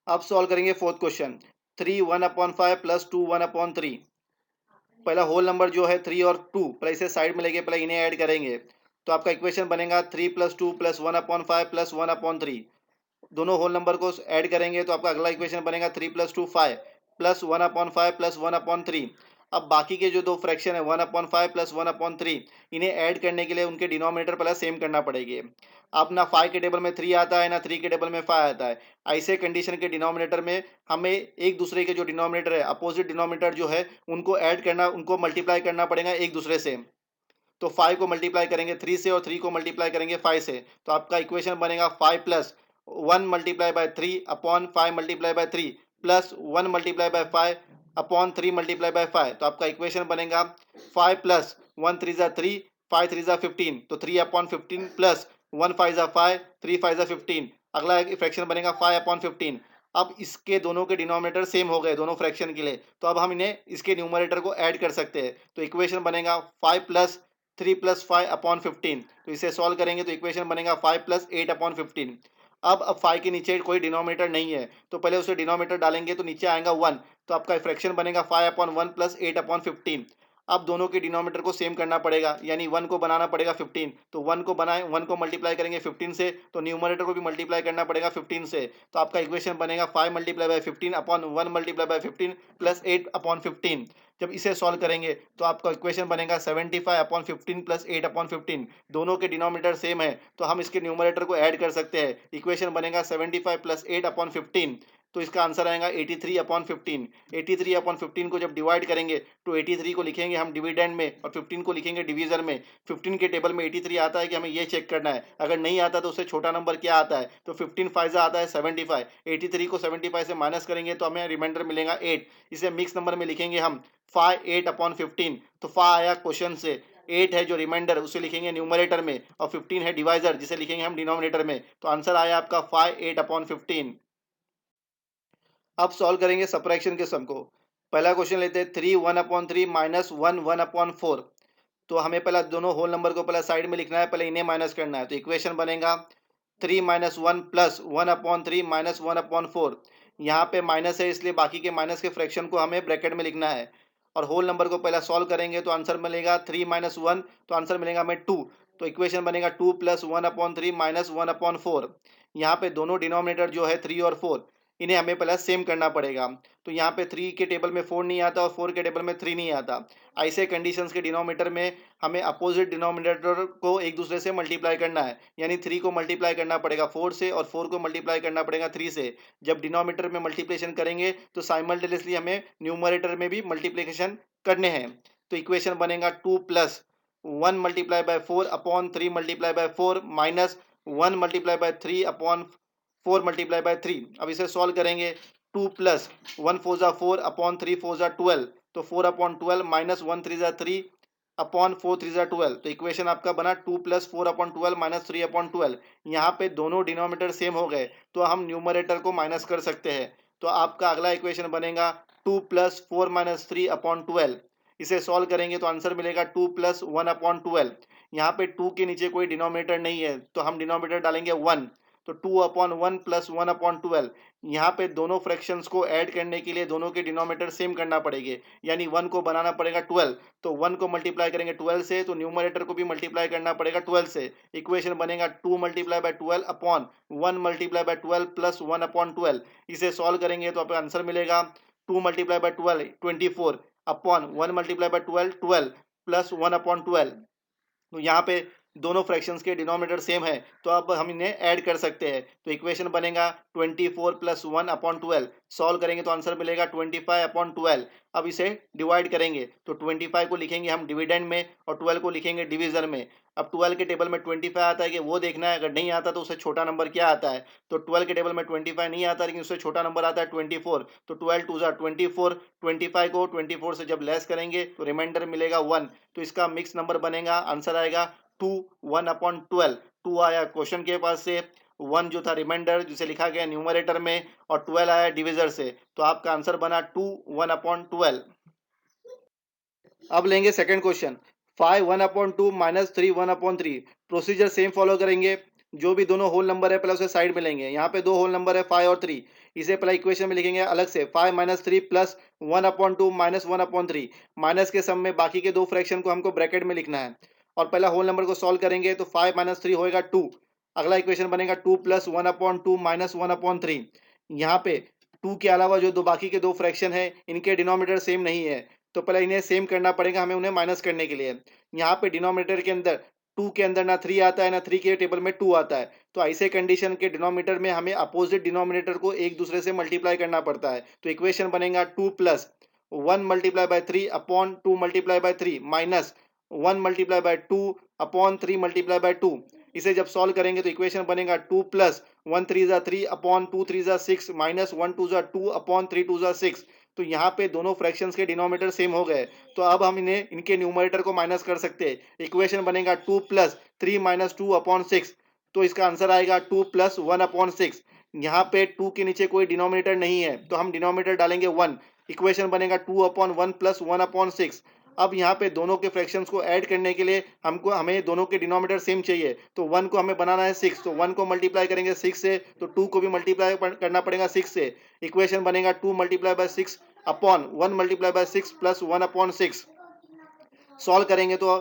अब सॉल्व करेंगे फोर्थ क्वेश्चन, 3 1/5 प्लस 2 1/3। पहला होल नंबर जो है 3 और 2 पहले इसे साइड में लेके पहले इन्हें ऐड करेंगे। तो आपका इक्वेशन बनेगा 3 प्लस 2 प्लस 1/5 प्लस 1/3। दोनों होल नंबर को ऐड करेंगे तो आपका अगला इक्वेशन बनेगा 3 प्लस 2 5 प्लस 1/5 प्लस 1/3। अब बाकी के जो दो फ्रैक्शन है 1/5 प्लस 1/3, इन्हें ऐड करने के लिए उनके डिनोमिनेटर पहले सेम करना पड़ेगी। अब ना 5 के टेबल में 3 आता है ना 3 के टेबल में 5 आता है। ऐसे कंडीशन के डिनोमिनेटर में हमें एक दूसरे के जो डिनोमिनेटर है, अपोजिट डिनोमिनेटर जो है, उनको ऐड करना, उनको मल्टीप्लाई करना पड़ेगा एक दूसरे से। तो 5 को मल्टीप्लाई करेंगे 3 से और 3 को मल्टीप्लाई करेंगे 5 से। तो आपका इक्वेशन बनेगा 5 plus 1 multiply by 3 upon 5 multiply by 3 plus 1 multiply bye 5 upon 3 multiply by 5। तो आपका इक्वेशन बनेगा 5 प्लस 1 3 जा 3, 5 3 जा 15। तो 3/15 प्लस 1 5 जा 5, 3 5 जा 15। अगला फ्रैक्शन बनेगा 5/15। अब इसके दोनों के डिनोमिनेटर सेम हो गए दोनों फ्रैक्शन के लिए, तो अब हम इन्हें इसके न्यूमरेटर को ऐड कर सकते हैं। तो इक्वेशन बनेगा 5 प्लस 3 प्लस 5/15। तो इसे सॉल्व करेंगे तो इक्वेशन बनेगा 5 प्लस 8/15। अब 5 के नीचे कोई डिनोमिनेटर नहीं है, तो पहले उसे डिनोमिनेटर डालेंगे तो नीचे आएगा 1। तो आपका फ्रैक्शन बनेगा 5/1 प्लस 8/15। अब दोनों के डिनोमिनेटर को सेम करना पड़ेगा, यानी 1 को बनाना पड़ेगा 15, तो 1 को बनाए 1 को मल्टीप्लाई करेंगे 15 से, तो न्यूमरेटर को भी मल्टीप्लाई करना पड़ेगा 15 से। तो आपका इक्वेशन बनेगा 5 multiply by 15 upon 1 multiply bye 15 plus 8 upon 15। जब इसे सॉल्व करेंगे तो आपका इक्वेशन बनेगा 75 अपॉन 15 प्लस 8 अपॉन 15। दोनों के डिनोमिनेटर सेम है तो हम इसके न्यूमरेटर को ऐड कर सकते हैं। इक्वेशन बनेगा 75 प्लस 8 अपॉन 15, तो इसका आंसर आएगा 83 अपॉन 15। 83 अपॉन 15 को जब डिवाइड करेंगे तो 83 को लिखेंगे हम डिविडेंड में और 15 को लिखेंगे डिवीजन में। 15 के टेबल में 83 आता है कि हमें ये चेक करना है, अगर नहीं आता तो उससे छोटा नंबर क्या आता है, तो 15 फाइजा आता है 75। 83 को 75 से माइनस करेंगे तो हमें रिमाइंडर मिलेगा 8। इसे मिक्स नंबर में लिखेंगे हम 8 अपॉन 15, तो 5 आया क्वेश्चन से। 8 है जो रिमाइंडर उसे लिखेंगे न्यूमरेटर में और 15 है डिवाइजर जिसे लिखेंगे हम डिनोमिनेटर में। तो आंसर आया आपका 8 अपॉन 15। अब सॉल्व करेंगे सबट्रैक्शन के सम को। पहला क्वेश्चन लेते हैं 3 1 अपॉन 3 माइनस 1 1 अपॉन 4। तो हमें पहला दोनों होल नंबर को पहले साइड में लिखना है, पहले इन्हें माइनस करना है। तो इक्वेशन बनेगा 3 minus 1 plus 1 upon 3 minus 1 upon 4। यहाँ पे माइनस है इसलिए बाकी के माइनस के फ्रैक्शन को हमें ब्रैकेट में लिखना है और होल नंबर को पहला सॉल्व करेंगे तो आंसर मिलेगा 3 माइनस 1, तो आंसर मिलेगा हमें 2। तो इक्वेशन बनेगा 2 प्लस 1 अपॉन 3 माइनस 1 अपॉन 4। यहाँ पे दोनों डिनोमिनेटर जो है 3 और 4, इन्हें हमें पहले सेम करना पड़ेगा। तो यहाँ पे 3 के टेबल में 4 नहीं आता और 4 के टेबल में 3 नहीं आता। ऐसे कंडीशंस के डिनोमिनेटर में हमें अपोजिट डिनोमिनेटर को एक दूसरे से मल्टीप्लाई करना है, यानी 3 को मल्टीप्लाई करना पड़ेगा 4 से और 4 को मल्टीप्लाई करना पड़ेगा 3 से। जब डिनोमिनेटर में मल्टीप्लिकेशन करेंगे तो साइमल्टेनियसली हमें न्यूमरेटर में भी मल्टीप्लिकेशन करने हैं। तो इक्वेशन बनेगा 2 plus 1 multiply bye 4 upon 3 multiply by 4 minus 1 multiply by 3 upon 4 multiply by 3। अब इसे सॉल्व करेंगे 2 प्लस 1 4 जा 4 अपॉन 3 4 जा 12, तो 4 अपॉन 12 माइनस 1 3 जा 3 अपॉन 4 3 जा 12। तो इक्वेशन आपका बना 2 प्लस 4 अपॉन 12 माइनस 3 अपॉन 12। यहाँ पे दोनों डिनोमिनेटर सेम हो गए तो हम न्यूमरेटर को माइनस कर सकते हैं। तो आपका अगला इक्वेशन बनेगा 2 प्लस 4 माइनस 3 अपॉन 12। इसे सॉल्व करेंगे तो आंसर मिलेगा 2 प्लस 1 अपॉन 12। यहाँ पे 2 के नीचे कोई डिनोमिनेटर नहीं है तो हम डिनोमिनेटर डालेंगे 1, तो 2 अपॉन 1 प्लस 1 अपॉन 12। यहाँ पे दोनों फ्रैक्शंस को ऐड करने के लिए दोनों के डिनोमिनेटर सेम करना पड़ेंगे, यानी 1 को बनाना पड़ेगा 12, तो 1 को मल्टीप्लाई करेंगे 12 से तो न्यूमरेटर को भी मल्टीप्लाई करना पड़ेगा 12 से। इक्वेशन बनेगा 2 multiply by 12 upon 1 multiply bye 12 plus 1 upon 12। इसे सॉल्व करेंगे तो आपका आंसर मिलेगा 2 multiply by 12 24 upon 1 multiply bye 12 12 plus 1 upon 12। तो यहाँ पे दोनों फ्रैक्शंस के डिनोमिनेटर सेम है तो अब हम इन्हें ऐड कर सकते हैं। तो इक्वेशन बनेगा 24 प्लस 1 अपॉन 12। सॉल्व करेंगे तो आंसर मिलेगा 25 अपॉन 12। अब इसे डिवाइड करेंगे तो 25 को लिखेंगे हम डिविडेंड में और 12 को लिखेंगे डिवीजन में। अब 12 के टेबल में 25 आता है कि वो देखना है, अगर नहीं आता तो उससे छोटा नंबर क्या आता है। तो 12 के टेबल में 25 नहीं आता लेकिन उससे छोटा नंबर आता है 24, तो 12 टू ज़ा 24। 25 को 24 से जब लेस करेंगे तो रिमाइंडर मिलेगा 1, तो इसका मिक्स नंबर बनेगा। आंसर आएगा 2 1 अपॉन 12। 2 आया क्वेश्चन के पास से, 1 जो था रिमाइंडर जिसे लिखा गया न्यूमरेटर में और 12 आया डिविजर से, तो आपका आंसर बना 2 1 अपॉन 12। अब लेंगे second question 5 1 upon 2 minus 3 1 upon 3। Procedure same follow करेंगे, जो भी दोनों होल नंबर है पहले उसे साइड में लेंगे। यहाँ पे दो होल नंबर है 5 और 3, इसे पहले इक्वेशन में लिखेंगे अलग से 5 minus 3 plus 1 upon 2 minus 1 upon 3। Minus के सम में बाकी के दो फ्रैक्शन को हमको ब्रैकेट में लिखना है और पहला होल नंबर को सॉल्व करेंगे तो 5 माइनस 3 होएगा 2। अगला इक्वेशन बनेगा 2 प्लस 1 अपॉन 2 माइनस 1 अपॉन 3। यहाँ पे 2 के अलावा जो दो बाकी के दो फ्रैक्शन है इनके डिनोमिनेटर सेम नहीं है, तो पहले इन्हें सेम करना पड़ेगा हमें उन्हें माइनस करने के लिए। यहाँ पे डिनोमिनेटर के अंदर 2 के अंदर ना 3 आता है ना 3 के टेबल में 2 आता है, तो ऐसे कंडीशन के डिनोमिनेटर में हमें अपोजिट डिनोमिनेटर को एक दूसरे से मल्टीप्लाई करना पड़ता है। तो इक्वेशन बनेगा 2 plus 1 multiply by 3 upon 2 multiply by 3 minus 1 multiply bye 2 upon 3 multiply by 2। इसे जब सॉल्व करेंगे तो इक्वेशन बनेगा 2 प्लस 1 3 जा 3 अपॉन 2 3 जा 6 माइनस 1 2 जा 2 अपॉन 3 2 जा 6। तो यहाँ पे दोनों फ्रैक्शंस के डिनोमिनेटर सेम हो गए, तो अब हम इन्हें इनके न्यूमरेटर को माइनस कर सकते हैं। इक्वेशन बनेगा 2 प्लस 3 माइनस 2 अपॉन 6, तो इसका आंसर आएगा 2 प्लस 1 अपॉन 6। यहाँ पे 2 के नीचे कोई डिनोमिनेटर नहीं है तो हम डिनोमिनेटर डालेंगे 1। इक्वेशन बनेगा 2 अपॉन 1 प्लस 1 अपॉन 6। अब यहाँ पे दोनों के फ्रैक्शंस को ऐड करने के लिए हमें दोनों के डिनोमिनेटर सेम चाहिए, तो 1 को हमें बनाना है 6, तो 1 को मल्टीप्लाई करेंगे 6 से तो 2 को भी मल्टीप्लाई करना पड़ेगा 6 से। इक्वेशन बनेगा 2 multiply by 6 upon 1 multiply bye 6 plus 1 upon 6। Solve करेंगे तो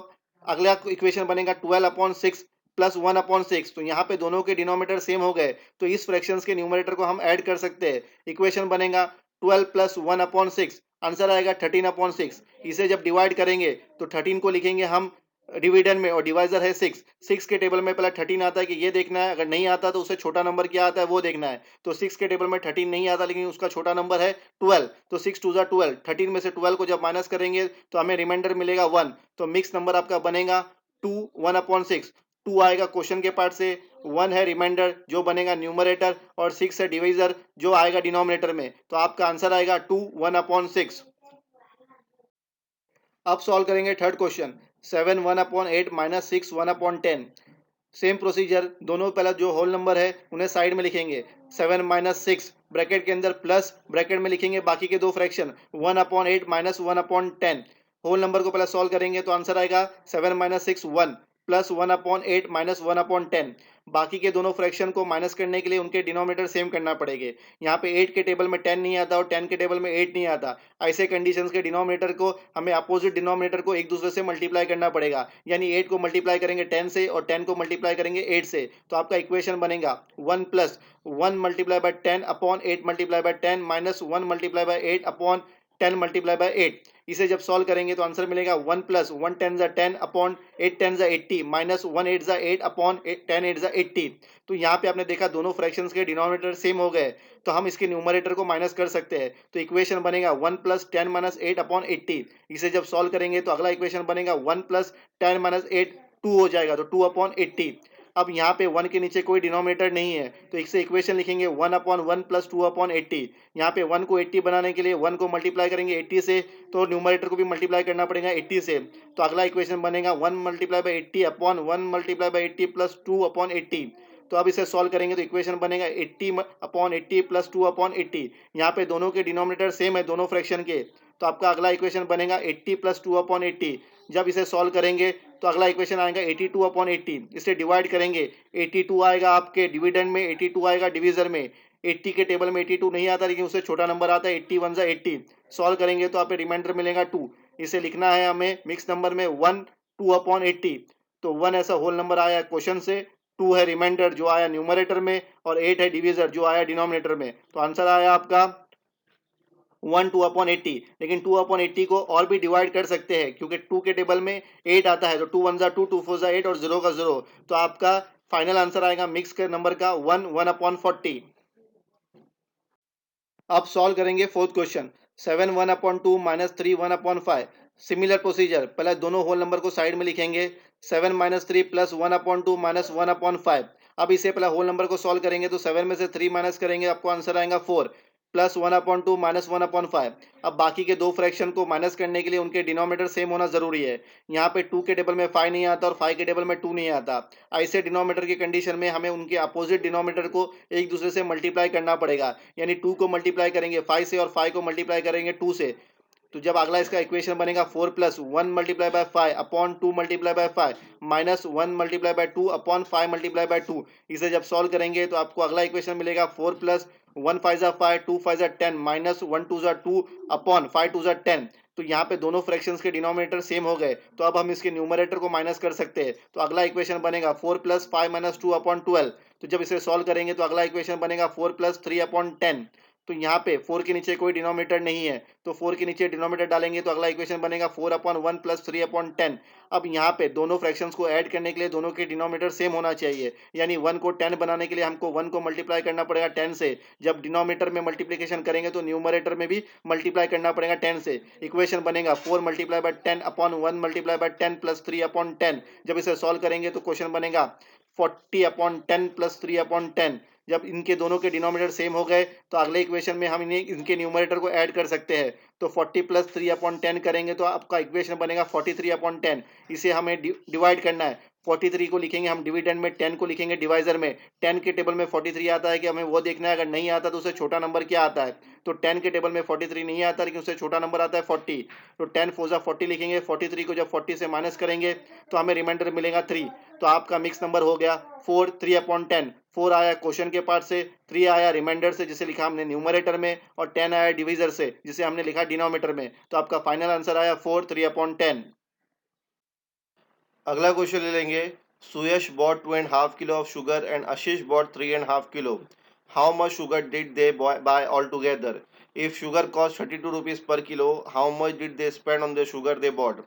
अगला इक्वेशन बनेगा 12/6 प्लस 1/6। तो यहाँ पे दोनों के डिनोमिनेटर सेम हो गए, तो इस फ्रैक्शंस के न्यूमरेटर को हम ऐड कर सकते हैं। इक्वेशन बनेगा 12 प्लस 1/6, आंसर आएगा 13/6। इसे जब डिवाइड करेंगे तो 13 को लिखेंगे हम डिविडेंड में और डिवाइजर है 6। 6 के टेबल में पहले 13 आता है कि ये देखना है, अगर नहीं आता तो उससे छोटा नंबर क्या आता है वो देखना है। तो 6 के टेबल में 13 नहीं आता लेकिन उसका छोटा नंबर है 12, तो 6 2 12। 13 में से 12 को जब माइनस करेंगे तो हमें रिमाइंडर मिलेगा 1। तो मिक्स नंबर आपका बनेगा 2 1/6। 2 आएगा क्वेश्चन के पार्ट से, 1 है रिमाइंडर जो बनेगा न्यूमरेटर, और 6 है डिवाइजर जो आएगा डिनोमिनेटर में। तो आपका आंसर आएगा 2 1/6। अब सॉल्व करेंगे third question, 7 1/8 minus 6 1/10। Same procedure, दोनों पहले जो होल नंबर है उन्हें साइड में लिखेंगे। 7 माइनस 6 ब्रैकेट के अंदर प्लस ब्रैकेट में लिखेंगे बाकी के दो फ्रैक्शन 1/8 माइनस 1/10। होल नंबर को पहले सॉल्व करेंगे तो आंसर आएगा 7 माइनस 6 1 प्लस 1/8 माइनस 1/10। बाकी के दोनों फ्रैक्शन को माइनस करने के लिए उनके डिनोमिनेटर सेम करना पड़ेंगे। यहाँ पे 8 के टेबल में 10 नहीं आता और 10 के टेबल में 8 नहीं आता। ऐसे कंडीशंस के डिनोमिनेटर को हमें अपोजिट डिनोमिनेटर को एक दूसरे से मल्टीप्लाई करना पड़ेगा। यानी 8 को मल्टीप्लाई करेंगे 10 से और 10 को मल्टीप्लाई करेंगे 8 से। तो आपका इक्वेशन बनेगा 1 plus 1 multiply bye 10 upon 8 multiply bye 10 minus 1 multiply bye 8 upon 10 multiply by 8। इसे जब सॉल्व करेंगे तो आंसर मिलेगा 1 प्लस 1 10 जा 10 अपॉन 8 10 जा 80 माइनस 1 8 जा 8 अपॉन 10 8 जा 80। तो यहाँ पे आपने देखा दोनों फ्रैक्शंस के डिनोमिनेटर सेम हो गए, तो हम इसके न्यूमरेटर को माइनस कर सकते हैं। तो इक्वेशन बनेगा 1 प्लस 10 माइनस 8 अपॉन 80। इसे जब सॉल्व करेंगे तो अगला इक्वेशन बनेगा 1 प्लस 10 माइनस 8 2 हो जाएगा, तो 2 अपॉन 80। अब यहाँ पे 1 के नीचे कोई डिनोमिनेटर नहीं है, तो इससे इक्वेशन लिखेंगे 1/1 प्लस 2/80। यहाँ पे 1 को 80 बनाने के लिए 1 को मल्टीप्लाई करेंगे 80 से, तो न्यूमरेटर को भी मल्टीप्लाई करना पड़ेगा 80 से। तो अगला इक्वेशन बनेगा 1 multiply by 80 upon 1 multiply by 80 plus 2/80। तो अब इसे सॉल्व करेंगे तो इक्वेशन बनेगा 80/80 प्लस 2/80। यहाँ पे दोनों के डिनोमिनेटर सेम है दोनों फ्रैक्शन के, तो आपका अगला इक्वेशन बनेगा 80 प्लस 2/80। जब इसे सॉल्व करेंगे तो अगला इक्वेशन आएगा 82/80। इसे डिवाइड करेंगे, 82 आएगा आपके डिविडेंड में, 82 आएगा डिवीजर में। 80 के टेबल में 82 नहीं आता लेकिन उससे छोटा नंबर आता है 81 जा 80। सॉल्व करेंगे तो आप रिमाइंडर मिलेगा 2। इसे लिखना है हमें मिक्स नंबर में 1 2/80। तो 1 ऐसा होल नंबर आया क्वेश्चन से, 2 है रिमाइंडर जो आया न्यूमरेटर में, और 8 है डिवीजर जो आया डिनोमिनेटर में। तो आंसर आया आपका 1 2/80। लेकिन 2/80 को और भी डिवाइड कर सकते हैं क्योंकि 2 के टेबल में 8 आता है, तो 2 1 जा 2 2 4 जा 8 और 0 का 0। तो आपका फाइनल आंसर आएगा मिक्स के नंबर का 1 1/40। अब सॉल्व करेंगे fourth question, 7 1/2 minus 3 1/5। Similar procedure, पहले दोनों होल नंबर को साइड में लिखेंगे। 7 माइनस 3 प्लस 1/2 माइनस 1/5। अब इसे पहले होल नंबर को सॉल्व करेंगे तो 7 में से 3 माइनस करेंगे आपको आंसर आएगा 4 प्लस 1/2 माइनस 1/5। अब बाकी के दो फ्रैक्शन को माइनस करने के लिए उनके डिनोमिनेटर सेम होना जरूरी है। यहाँ पे 2 के टेबल में 5 नहीं आता और 5 के टेबल में 2 नहीं आता। ऐसे डिनोमिनेटर की कंडीशन में हमें उनके अपोजिट डिनोमिनेटर को एक दूसरे से मल्टीप्लाई करना पड़ेगा। यानी 2 को मल्टीप्लाई करेंगे 5 से और 5 को मल्टीप्लाई करेंगे 2 से। तो जब अगला इसका इक्वेशन बनेगा 4 plus 1 multiply bye 5 upon 2 multiply by 5 minus 1 multiply bye 2 upon 5 multiply by 2। इसे जब सॉल्व करेंगे तो आपको अगला इक्वेशन मिलेगा 4 प्लस 1 5 जा 5 2 5 जा 10 माइनस 1 2 जा 2 अपॉन 5 2 जा 10। तो यहाँ पे दोनों फ्रैक्शंस के डिनोमिनेटर सेम हो गए, तो अब हम इसके न्यूमरेटर को माइनस कर सकते हैं। तो अगला इक्वेशन बनेगा 4 प्लस 5 माइनस 2 अपॉन 12। तो जब इसे सॉल्व करेंगे तो अगला इक्वेशन बनेगा 4 प्लस 3 अपॉन 10। तो यहाँ पे 4 के नीचे कोई डिनोमिनेटर नहीं है, तो 4 के नीचे डिनोमिनेटर डालेंगे तो अगला इक्वेशन बनेगा 4/1 प्लस 3/10। अब यहाँ पे दोनों फ्रैक्शंस को ऐड करने के लिए दोनों के डिनोमिनेटर सेम होना चाहिए। यानी 1 को 10 बनाने के लिए हमको 1 को मल्टीप्लाई करना पड़ेगा 10 से। जब डिनोमिनेटर में मल्टीप्लिकेशन करेंगे तो न्यूमरेटर में भी मल्टीप्लाई करना पड़ेगा 10 से। इक्वेशन बनेगा 4 multiply by 10 upon 1 multiply bye 10 plus 3/10। जब इसे सॉल्व करेंगे तो क्वेश्चन बनेगा 40/10 प्लस 3/10। जब इनके दोनों के डिनोमिनेटर सेम हो गए तो अगले इक्वेशन में हम इन्हें इनके न्यूमरेटर को ऐड कर सकते हैं। तो 40 प्लस 3/10 करेंगे तो आपका इक्वेशन बनेगा 43/10। इसे हमें डिवाइड करना है। 43 को लिखेंगे हम डिविडेंड में, 10 को लिखेंगे डिवाइजर में। 10 के टेबल में 43 आता है कि हमें वो देखना है, अगर नहीं आता तो उससे छोटा नंबर क्या आता है। तो 10 के टेबल में 43 नहीं आता लेकिन उससे छोटा नंबर आता है 40। तो 10 4 40 लिखेंगे। 43 को जब 40 से माइनस करेंगे तो हमें रिमाइंडर मिलेगा 3। तो आपका मिक्स नंबर हो गया 4 3/10। 4 आया क्वेश्चन के पार्ट से, 3 आया रिमाइंडर से जिसे लिखा हमने न्यूमरेटर में, और 10 आया डिवीजर से जिसे हमने लिखा डिनोमिनेटर में। तो आपका फाइनल आंसर आया 4 3/10। अगला क्वेश्चन ले लेंगे। सुयश bought 2.5 kilo of sugar and Ashish bought 3.5 kilo. How much sugar did they buy altogether? If sugar cost 32 rupees per kilo, how much did they spend on the sugar they bought?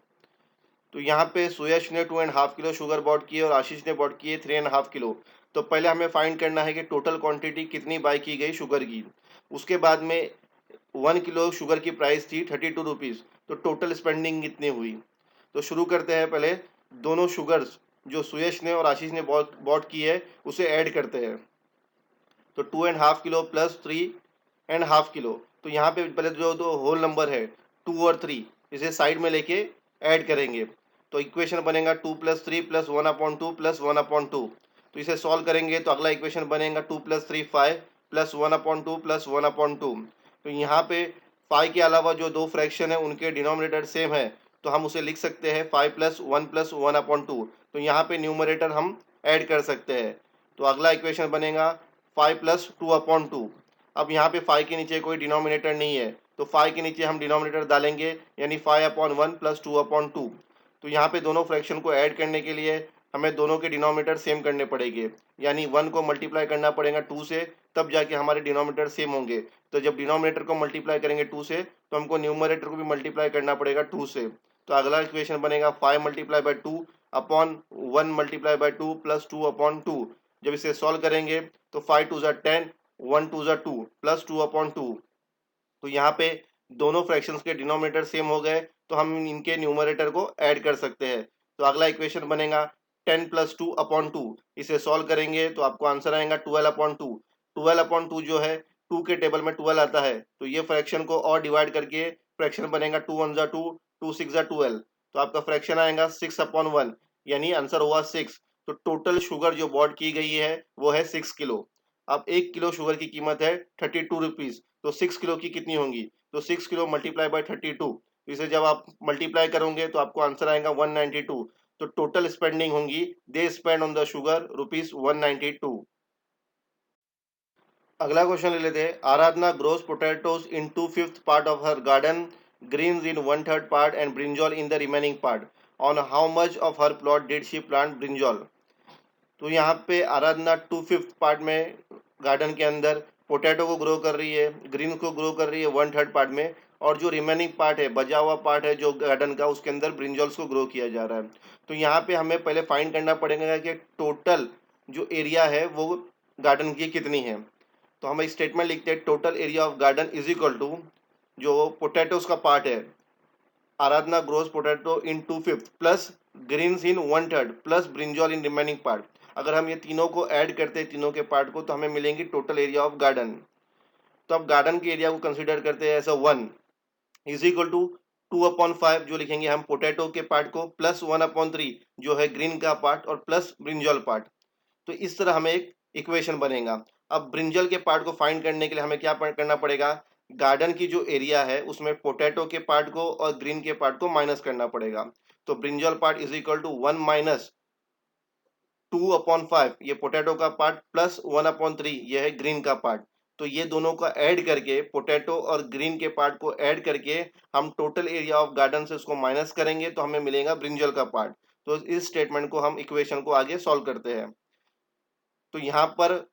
तो यहाँ पे सुयश ने 2.5 किलो शुगर बॉट की है और आशीष ने बॉट की है 3.5 किलो। तो पहले हमें फाइंड करना है कि टोटल क्वांटिटी कितनी बाई की गई शुगर की। उसके बाद में 1 किलो शुगर की प्राइस थी 32 रुपीज़, तो टोटल स्पेंडिंग कितनी हुई। तो शुरू करते हैं, पहले दोनों शुगर्स जो सुयश ने और आशीष ने बॉट बॉट की है उसे ऐड करते हैं। तो 2.5 किलो प्लस 3.5 किलो, तो यहाँ पे पहले जो दो होल नंबर है 2 और 3, इसे साइड में लेके ऐड करेंगे। तो इक्वेशन बनेगा 2 प्लस 3 प्लस 1/2 प्लस 1/2। तो इसे सॉल्व करेंगे तो अगला इक्वेशन बनेगा 2 प्लस 3 5 प्लस 1/2 प्लस 1/2। तो यहाँ पे 5 के अलावा जो दो फ्रैक्शन है उनके डिनोमिनेटर सेम है, तो हम उसे लिख सकते हैं 5 प्लस 1 प्लस 1/2। तो यहाँ पे न्यूमरेटर हम ऐड कर सकते हैं। तो अगला इक्वेशन बनेगा 5 प्लस 2/2। अब यहाँ पे 5 के नीचे कोई डिनोमिनेटर नहीं है, तो 5 के नीचे हम डिनोमिनेटर डालेंगे, यानी 5/1 प्लस 2/2। तो यहाँ पे दोनों फ्रैक्शन को ऐड करने के लिए हमें दोनों के डिनोमिनेटर सेम करने पड़ेंगे, यानी 1 को मल्टीप्लाई करना पड़ेगा 2 से, तब जाके हमारे डिनोमिनेटर सेम होंगे। तो जब डिनोमिनेटर को मल्टीप्लाई करेंगे 2 से, तो हमको न्यूमरेटर को भी मल्टीप्लाई करना पड़ेगा 2 से। तो अगला इक्वेशन बनेगा 5 multiply by 2 upon 1 multiply by 2 plus 2/2। जब इसे सॉल्व करेंगे तो 5 टू ज़ा 10, 1 टू ज़ा 2 प्लस 2/2। तो यहाँ पे दोनों फ्रैक्शंस के डिनोमिनेटर सेम हो गए, तो हम इनके न्यूमरेटर को ऐड कर सकते हैं। तो अगला इक्वेशन बनेगा 10 प्लस 2/2। इसे सॉल्व करेंगे तो आपको आंसर आएगा 12/2। 12/2 जो है 2 के टेबल में 12 आता है, तो ये फ्रैक्शन को और डिवाइड करके फ्रैक्शन बनेगा 2 1 ज़ा 2, 2 6 ज़ा 12। तो आपका फ्रैक्शन आएगा 6/1, यानी आंसर हुआ 6। तो टोटल शुगर जो बॉट की गई है वो है 6 किलो। अब 1 किलो शुगर की कीमत है 32 रुपीज़, तो 6 किलो की कितनी होंगी? तो 6 किलो मल्टीप्लाई बाय 32, इसे जब आप मल्टीप्लाई करोगे तो आपको आंसर आएगा 192। तो टोटल स्पेंडिंग होंगी, they spend on the sugar rupees 192। अगला क्वेश्चन ले लेते हैं। Aradhana grows potatoes in 2/5 part of her garden, greens in 1/3 part and brinjal in the remaining part. On how much of her plot did she plant brinjal? तो यहाँ पे आराधना 2/5 पार्ट में गार्डन के अंदर पोटैटो को ग्रो कर रही है, ग्रीन को ग्रो कर रही है 1/3 पार्ट में, और जो रिमेनिंग पार्ट है, बचा हुआ पार्ट है जो गार्डन का, उसके अंदर ब्रिंजॉल्स को ग्रो किया जा रहा है। तो यहाँ पे हमें पहले फाइंड करना पड़ेगा कि टोटल जो एरिया है वो गार्डन की कितनी है। तो हम एक स्टेटमेंट लिखते हैं, total area of garden is equal to जो पोटैटोज का पार्ट है, Aradhana grows potato in 2/5 plus greens in 1/3 plus brinjal in remaining part. अगर हम ये तीनों को ऐड करते हैं, तीनों के पार्ट को, तो हमें मिलेंगी टोटल एरिया ऑफ गार्डन। तो अब गार्डन के एरिया को कंसीडर करते हैं ऐसा 1 इज इक्वल टू 2/5 जो लिखेंगे हम पोटैटो के पार्ट को, प्लस 1/3 जो है ग्रीन का पार्ट, और प्लस ब्रिंजॉल पार्ट। तो इस तरह हमें एक इक्वेशन बनेगा। अब ब्रिंजल के पार्ट को फाइंड करने के लिए हमें क्या करना पड़ेगा, गार्डन की जो एरिया है उसमें पोटैटो के पार्ट को और ग्रीन के पार्ट को माइनस करना पड़ेगा। तो brinjal part is equal to 1 minus 2/5, ये पोटैटो का पार्ट, प्लस 1/3 ये है ग्रीन का पार्ट। तो ये दोनों का ऐड करके, पोटैटो और ग्रीन के पार्ट को ऐड करके, हम टोटल एरिया ऑफ गार्डन से उसको माइनस करेंगे तो हमें मिलेगा ब्रिंजल का पार्ट। तो इस स्टेटमेंट को हम इक्वेशन को आगे सॉल्व करते हैं। तो यहाँ पर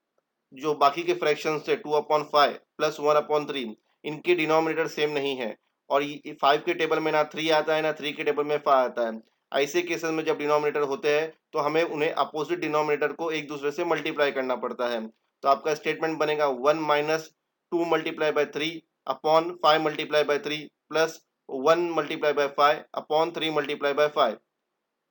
जो बाकी के फ्रैक्शंस थे 2/5 प्लस 1/3, इनके डिनोमिनेटर सेम नहीं है, और 5 के टेबल में ना 3 आता है ना 3 के टेबल में 5 आता है। ऐसे केसेस में जब डिनोमिनेटर होते हैं तो हमें उन्हें अपोजिट डिनोमिनेटर को एक दूसरे से मल्टीप्लाई करना पड़ता है। तो आपका स्टेटमेंट बनेगा 1 minus 2 multiply by 3 upon 5 multiply by 3 plus 1 multiply bye 5 upon 3 multiply by 5।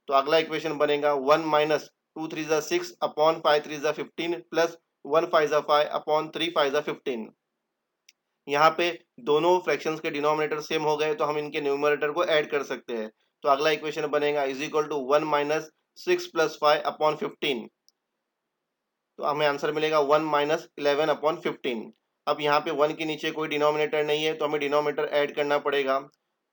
तो अगला इक्वेशन बनेगा 1 माइनस 2 3 ज़ा 6 अपॉन 5 3 ज़ा 15 प्लस 1 5 ज़ा 5 अपॉन 3 5 ज़ा 15। यहाँ पे दोनों फ्रैक्शंस के डिनोमिनेटर सेम हो गए, तो हम इनके न्यूमरेटर को ऐड कर सकते हैं। तो अगला इक्वेशन बनेगा is equal to 1 minus 6 plus 5 upon 15। तो हमें आंसर मिलेगा 1 माइनस 11/15। अब यहाँ पे 1 के नीचे कोई डिनोमिनेटर नहीं है, तो हमें डिनोमिनेटर ऐड करना पड़ेगा।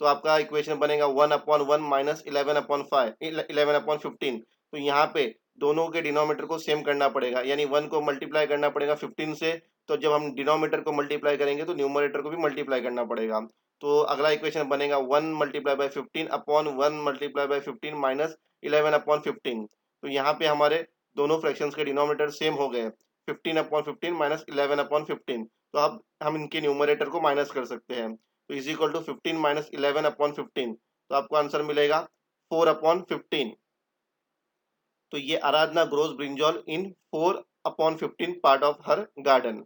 तो आपका इक्वेशन बनेगा 1/1 माइनस 11/15। तो यहाँ पे दोनों के डिनोमिनेटर को सेम करना पड़ेगा, यानी 1 को मल्टीप्लाई करना पड़ेगा 15 से। तो जब हम डिनोमिनेटर को मल्टीप्लाई करेंगे तो न्यूमरेटर को भी मल्टीप्लाई करना पड़ेगा। तो अगला इक्वेशन बनेगा 1 multiply bye 15 upon 1 multiply bye 15 minus 11 upon 15। तो यहाँ पे हमारे दोनों फ्रैक्शंस के डिनोमिनेटर सेम हो गए, 15 अपॉन 15 माइनस 11 अपॉन 15। तो अब हम इनके न्यूमरेटर को माइनस कर सकते हैं, तो is equal to 15 minus 11 upon 15। तो आपको आंसर मिलेगा 4 अपॉन 15। तो ये Aradhana grows brinjal in 4 upon 15 part of her garden.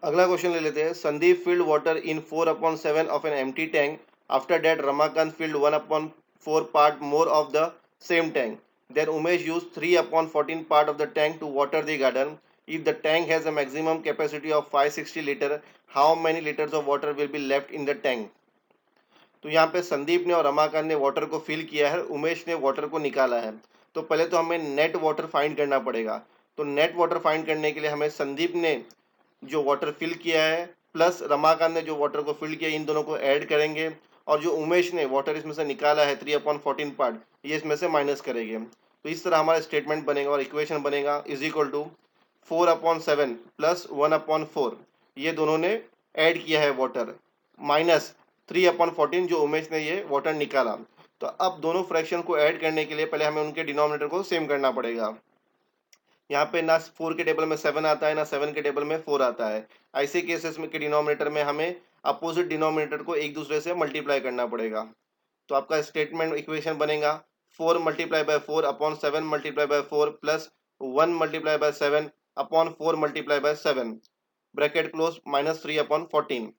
अगला क्वेश्चन ले लेते हैं। Sandeep filled water in 4/7 of an empty tank. After that, Ramakant filled 1/4 part more of the same tank. Then Umesh used 3/14 part of the tank to water the garden. If the tank has a maximum capacity of 560 liter, how many liters of water will be left in the tank? तो यहाँ पे संदीप ने और रमाकांत ने वाटर को फिल किया है, उमेश ने वाटर को निकाला है। तो पहले तो हमें नेट वाटर फाइंड करना पड़ेगा। तो नेट वाटर फाइंड करने के लिए हमें संदीप ने जो वाटर फिल किया है प्लस रमाकांत ने जो वाटर को फिल किया, इन दोनों को ऐड करेंगे, और जो उमेश ने वाटर इसमें से निकाला है 3/14 पार्ट, ये इसमें से माइनस करेंगे। तो इस तरह हमारा स्टेटमेंट बनेगा और इक्वेशन बनेगा इज इक्वल टू 4/7 प्लस 1/4, ये दोनों ने ऐड किया है वाटर, माइनस 3/14 जो उमेश ने ये वाटर निकाला। तो अब दोनों फ्रैक्शन को ऐड करने के लिए पहले हमें उनके डिनोमिनेटर को सेम करना पड़ेगा। यहाँ पे ना 4 के टेबल में 7 आता है, ना 7 के टेबल में 4 आता है। ऐसे केसेस में के डिनोमिनेटर में हमें अपोजिट डिनोमिनेटर को एक दूसरे से मल्टीप्लाई करना पड़ेगा। तो आपका स्टेटमेंट इक्वेशन बनेगा 4 multiply by 4 upon 7 multiply by 4 plus 1 multiply bye 7 upon 4 multiply by 7, bracket close, minus 3/14।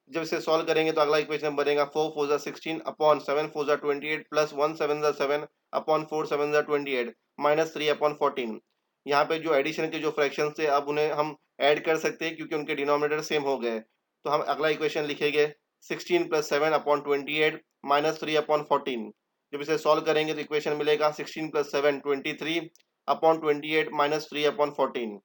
जब इसे सॉल्व करेंगे तो अगला इक्वेशन बनेगा 4 4 16 अपॉन 7 4 28 प्लस 1 7 7 अपॉन 4 7 28 माइनस 3/14। यहाँ पे जो एडिशन के जो फ्रैक्शन थे अब उन्हें हम ऐड कर सकते हैं क्योंकि उनके डिनोमिनेटर सेम हो गए। तो हम अगला इक्वेशन लिखेंगे 16 प्लस 7 अपॉन 28 माइनस 3/14। जब इसे सॉल्व करेंगे तो इक्वेशन मिलेगा 16 प्लस 7 23 अपॉन 28 माइनस 3/14।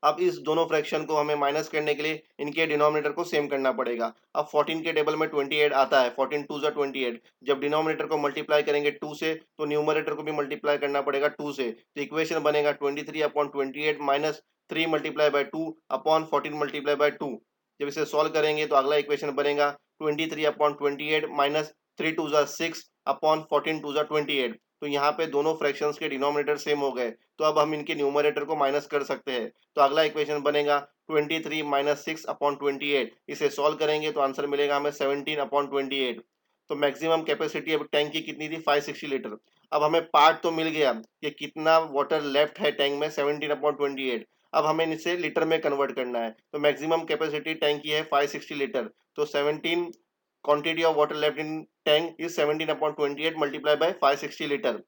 अब इस दोनों फ्रैक्शन को हमें माइनस करने के लिए इनके डिनोमिनेटर को सेम करना पड़ेगा। अब 14 के टेबल में 28 आता है, 14 2 28। जब डिनोमिनेटर को मल्टीप्लाई करेंगे 2 से तो न्यूमरेटर को भी मल्टीप्लाई करना पड़ेगा 2 से। तो इक्वेशन बनेगा 23/28 minus 3 multiply by 2 upon 14 multiply by 2। जब इसे सॉल्व करेंगे तो अगला इक्वेशन बनेगा 23/28 माइनस 3 2 6 अपॉन 14 2 28। तो यहाँ पे दोनों फ्रैक्शंस के डिनोमिनेटर सेम हो गए, तो अब हम इनके न्यूमरेटर को माइनस कर सकते हैं। तो अगला इक्वेशन बनेगा 23 माइनस 6/28। इसे सॉल्व करेंगे तो आंसर मिलेगा हमें 17/28। तो मैक्सिमम कैपेसिटी अब टैंक की कितनी थी, 560 लीटर। अब हमें पार्ट तो मिल गया कि कितना वाटर लेफ्ट है टैंक में, 17/28। अब हमें इसे लीटर में कन्वर्ट करना है। तो मैक्सिमम कैपेसिटी टैंक की है 560 लीटर। तो 17 quantity of water left in tank is 17/28 multiply by 560 litre.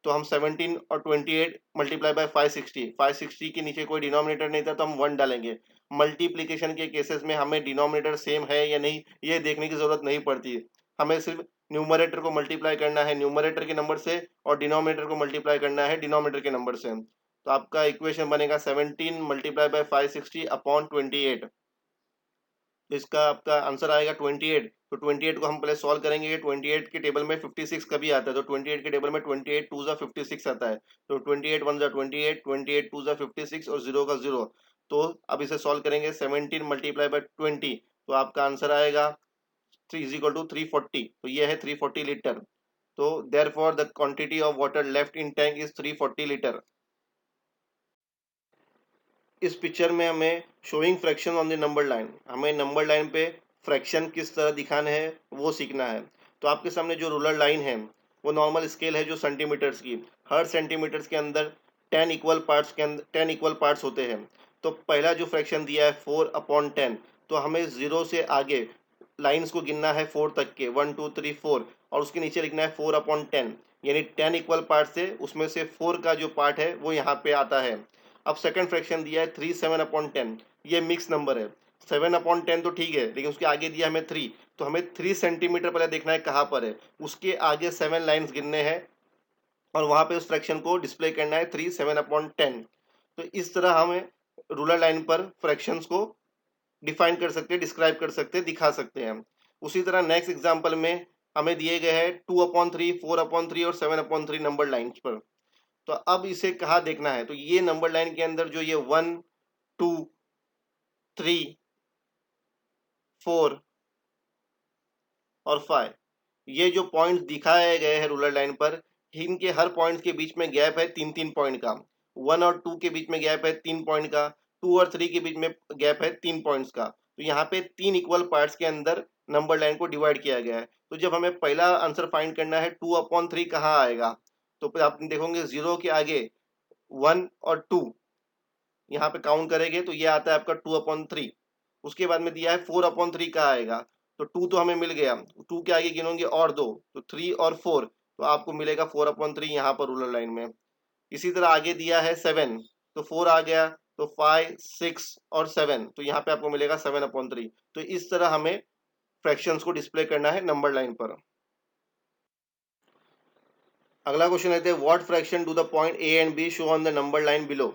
तो हम 17 और 28 मल्टीप्लाई बाय 560, 560 के नीचे कोई डिनोमिनेटर नहीं था तो हम 1 डालेंगे। मल्टीप्लिकेशन के केसेस में हमें डिनोमिनेटर सेम है या नहीं ये देखने की जरूरत नहीं पड़ती। हमें सिर्फ न्यूमरेटर को मल्टीप्लाई करना है न्यूमरेटर के नंबर से और डिनोमिनेटर को मल्टीप्लाई करना है डिनोमिनेटर के नंबर से। तो आपका इक्वेशन बनेगा 17 मल्टीप्लाई बाय 560 अपॉन 28। तो इसका आपका आंसर आएगा 28। तो 28 को हम पहले सॉल्व करेंगे कि 28 के टेबल में 56 कभी आता है, तो 28 के टेबल में 28 2 जा 56 आता है। तो 28 1 जा 28, 28 2 जा 56 और 0 का 0। तो अब इसे सॉल्व करेंगे 17 मल्टीप्लाई बाय 20। तो आपका आंसर आएगा 3 इज इक्वल टू 340। तो ये है 340 लीटर। तो therefore the quantity of water left in tank is 340 litre. इस पिक्चर में हमें showing fraction on the number line, हमें नंबर लाइन पे फ्रैक्शन किस तरह दिखाने हैं वो सीखना है। तो आपके सामने जो रूलर लाइन है वो नॉर्मल स्केल है जो सेंटीमीटर्स की, हर सेंटीमीटर्स के अंदर 10 इक्वल पार्ट्स के अंदर 10 इक्वल पार्ट्स होते हैं। तो पहला जो फ्रैक्शन दिया है 4/10, तो हमें 0 से आगे लाइंस को गिनना है 4 तक के, 1 2 3 4, और उसके नीचे लिखना है 4/10, यानी 10 इक्वल पार्ट से उसमें से 4 का जो पार्ट है वो यहाँ पे आता है। अब सेकंड फ्रैक्शन दिया है 3 7/10, ये मिक्स नंबर है। 7/10 तो ठीक है, लेकिन उसके आगे दिया हमें 3, तो हमें 3 सेंटीमीटर पहले देखना है कहाँ पर है, उसके आगे 7 लाइन्स गिनने हैं और वहाँ पे उस फ्रैक्शन को डिस्प्ले करना है 3 7/10। तो इस तरह हमें रूलर लाइन पर फ्रैक्शंस को डिफाइन कर सकते हैं, डिस्क्राइब कर सकते हैं, दिखा सकते हैं। उसी तरह नेक्स्ट एग्जाम्पल में हमें दिए गए हैं 2/3, 4/3 और 7/3 नंबर लाइन्स पर। तो अब इसे कहाँ देखना है, तो ये नंबर लाइन के अंदर जो ये 1 2 3 4 और 5। ये जो पॉइंट्स दिखाए गए हैं रूलर लाइन पर, इनके हर पॉइंट्स के बीच में गैप है 3-3 पॉइंट का। 1 और 2 के बीच में गैप है 3 पॉइंट का, 2 और 3 के बीच में गैप है 3 पॉइंट्स का। तो यहाँ पे 3 इक्वल पार्ट्स के अंदर नंबर लाइन को डिवाइड किया गया है। तो जब हमें पहला आंसर फाइंड करना है 2/3 कहाँ आएगा? तो फिर आप देखोगे 0 के आगे 1 और 2 यहाँ पे काउंट करेंगे तो ये आता है आपका 2/3। उसके बाद में दिया है 4/3 का आएगा, तो 2 तो हमें मिल गया, 2 के आगे गिनोगे और 2, तो 3 और 4, तो आपको मिलेगा 4/3 यहाँ पर रूलर लाइन में। इसी तरह आगे दिया है 7, तो 4 आ गया, तो 5, 6 और 7, तो यहाँ पे आपको मिलेगा 7/3। तो इस तरह हमें फ्रैक्शंस को डिस्प्ले करना है नंबर लाइन पर। अगला क्वेश्चन लेते हैं, what fraction do the point A and B show on the number line below.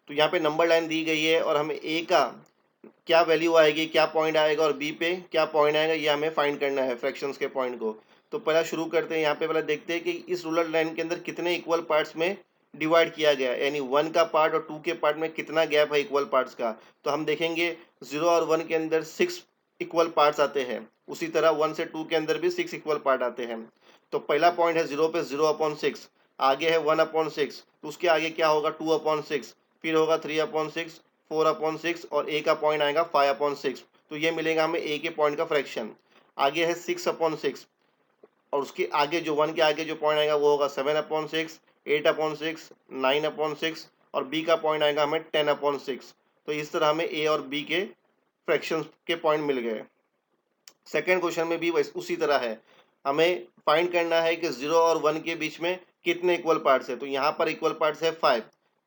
तो यहाँ पे नंबर लाइन दी गई है और हमें ए का क्या वैल्यू आएगी, क्या पॉइंट आएगा और बी पे क्या पॉइंट आएगा, ये हमें फाइंड करना है फ्रैक्शंस के पॉइंट को। तो पहला शुरू करते हैं, यहाँ पे पहले देखते हैं कि इस रूलर लाइन के अंदर कितने इक्वल पार्ट्स में डिवाइड किया गया है, यानी 1 का पार्ट और 2 के पार्ट में कितना गैप है इक्वल पार्ट्स का। तो हम देखेंगे 0 और 1 के अंदर 6 इक्वल पार्ट्स आते हैं, उसी तरह 1 से 2 के अंदर भी 6 इक्वल पार्ट आते हैं। तो पहला पॉइंट है 0 पे 0/6, आगे है 1/6, तो उसके आगे क्या होगा 2/6, फिर होगा 3/6, 4/6 और ए का पॉइंट आएगा 5/6। तो ये मिलेगा हमें ए के पॉइंट का फ्रैक्शन। आगे है 6/6 और उसके आगे जो 1 के आगे जो पॉइंट आएगा वो होगा 7/6, 8/6, 9/6 और बी का पॉइंट आएगा हमें 10/6। तो इस तरह हमें ए और बी के फ्रैक्शंस के पॉइंट मिल गए। सेकेंड क्वेश्चन में भी उसी तरह है, हमें फाइंड करना है कि 0 और 1 के बीच में कितने इक्वल पार्ट्स है। तो यहाँ पर इक्वल पार्ट्स है 5,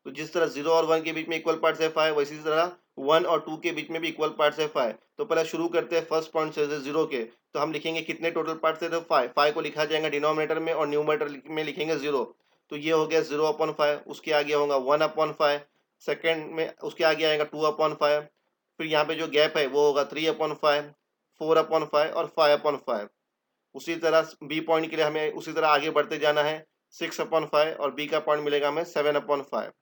तो जिस तरह 0 और 1 के बीच में इक्वल पार्ट्स है 5, वैसी तरह 1 और 2 के बीच में भी इक्वल पार्ट्स है 5। तो पहले शुरू करते हैं फर्स्ट पॉइंट से 0 के, तो हम लिखेंगे कितने टोटल पार्ट्स है, तो 5 को लिखा जाएगा डिनोमिनेटर में और न्यूमरेटर में लिखेंगे 0। तो ये हो गया 0/5, उसके आगे होगा 1/5, सेकेंड में उसके आगे आएगा 2/5, फिर यहाँ पे जो गैप है वो होगा 3/5, 4/5 और 5/5। उसी तरह बी पॉइंट के लिए हमें उसी तरह आगे बढ़ते जाना है, 6/5 और बी का पॉइंट मिलेगा हमें 7/5।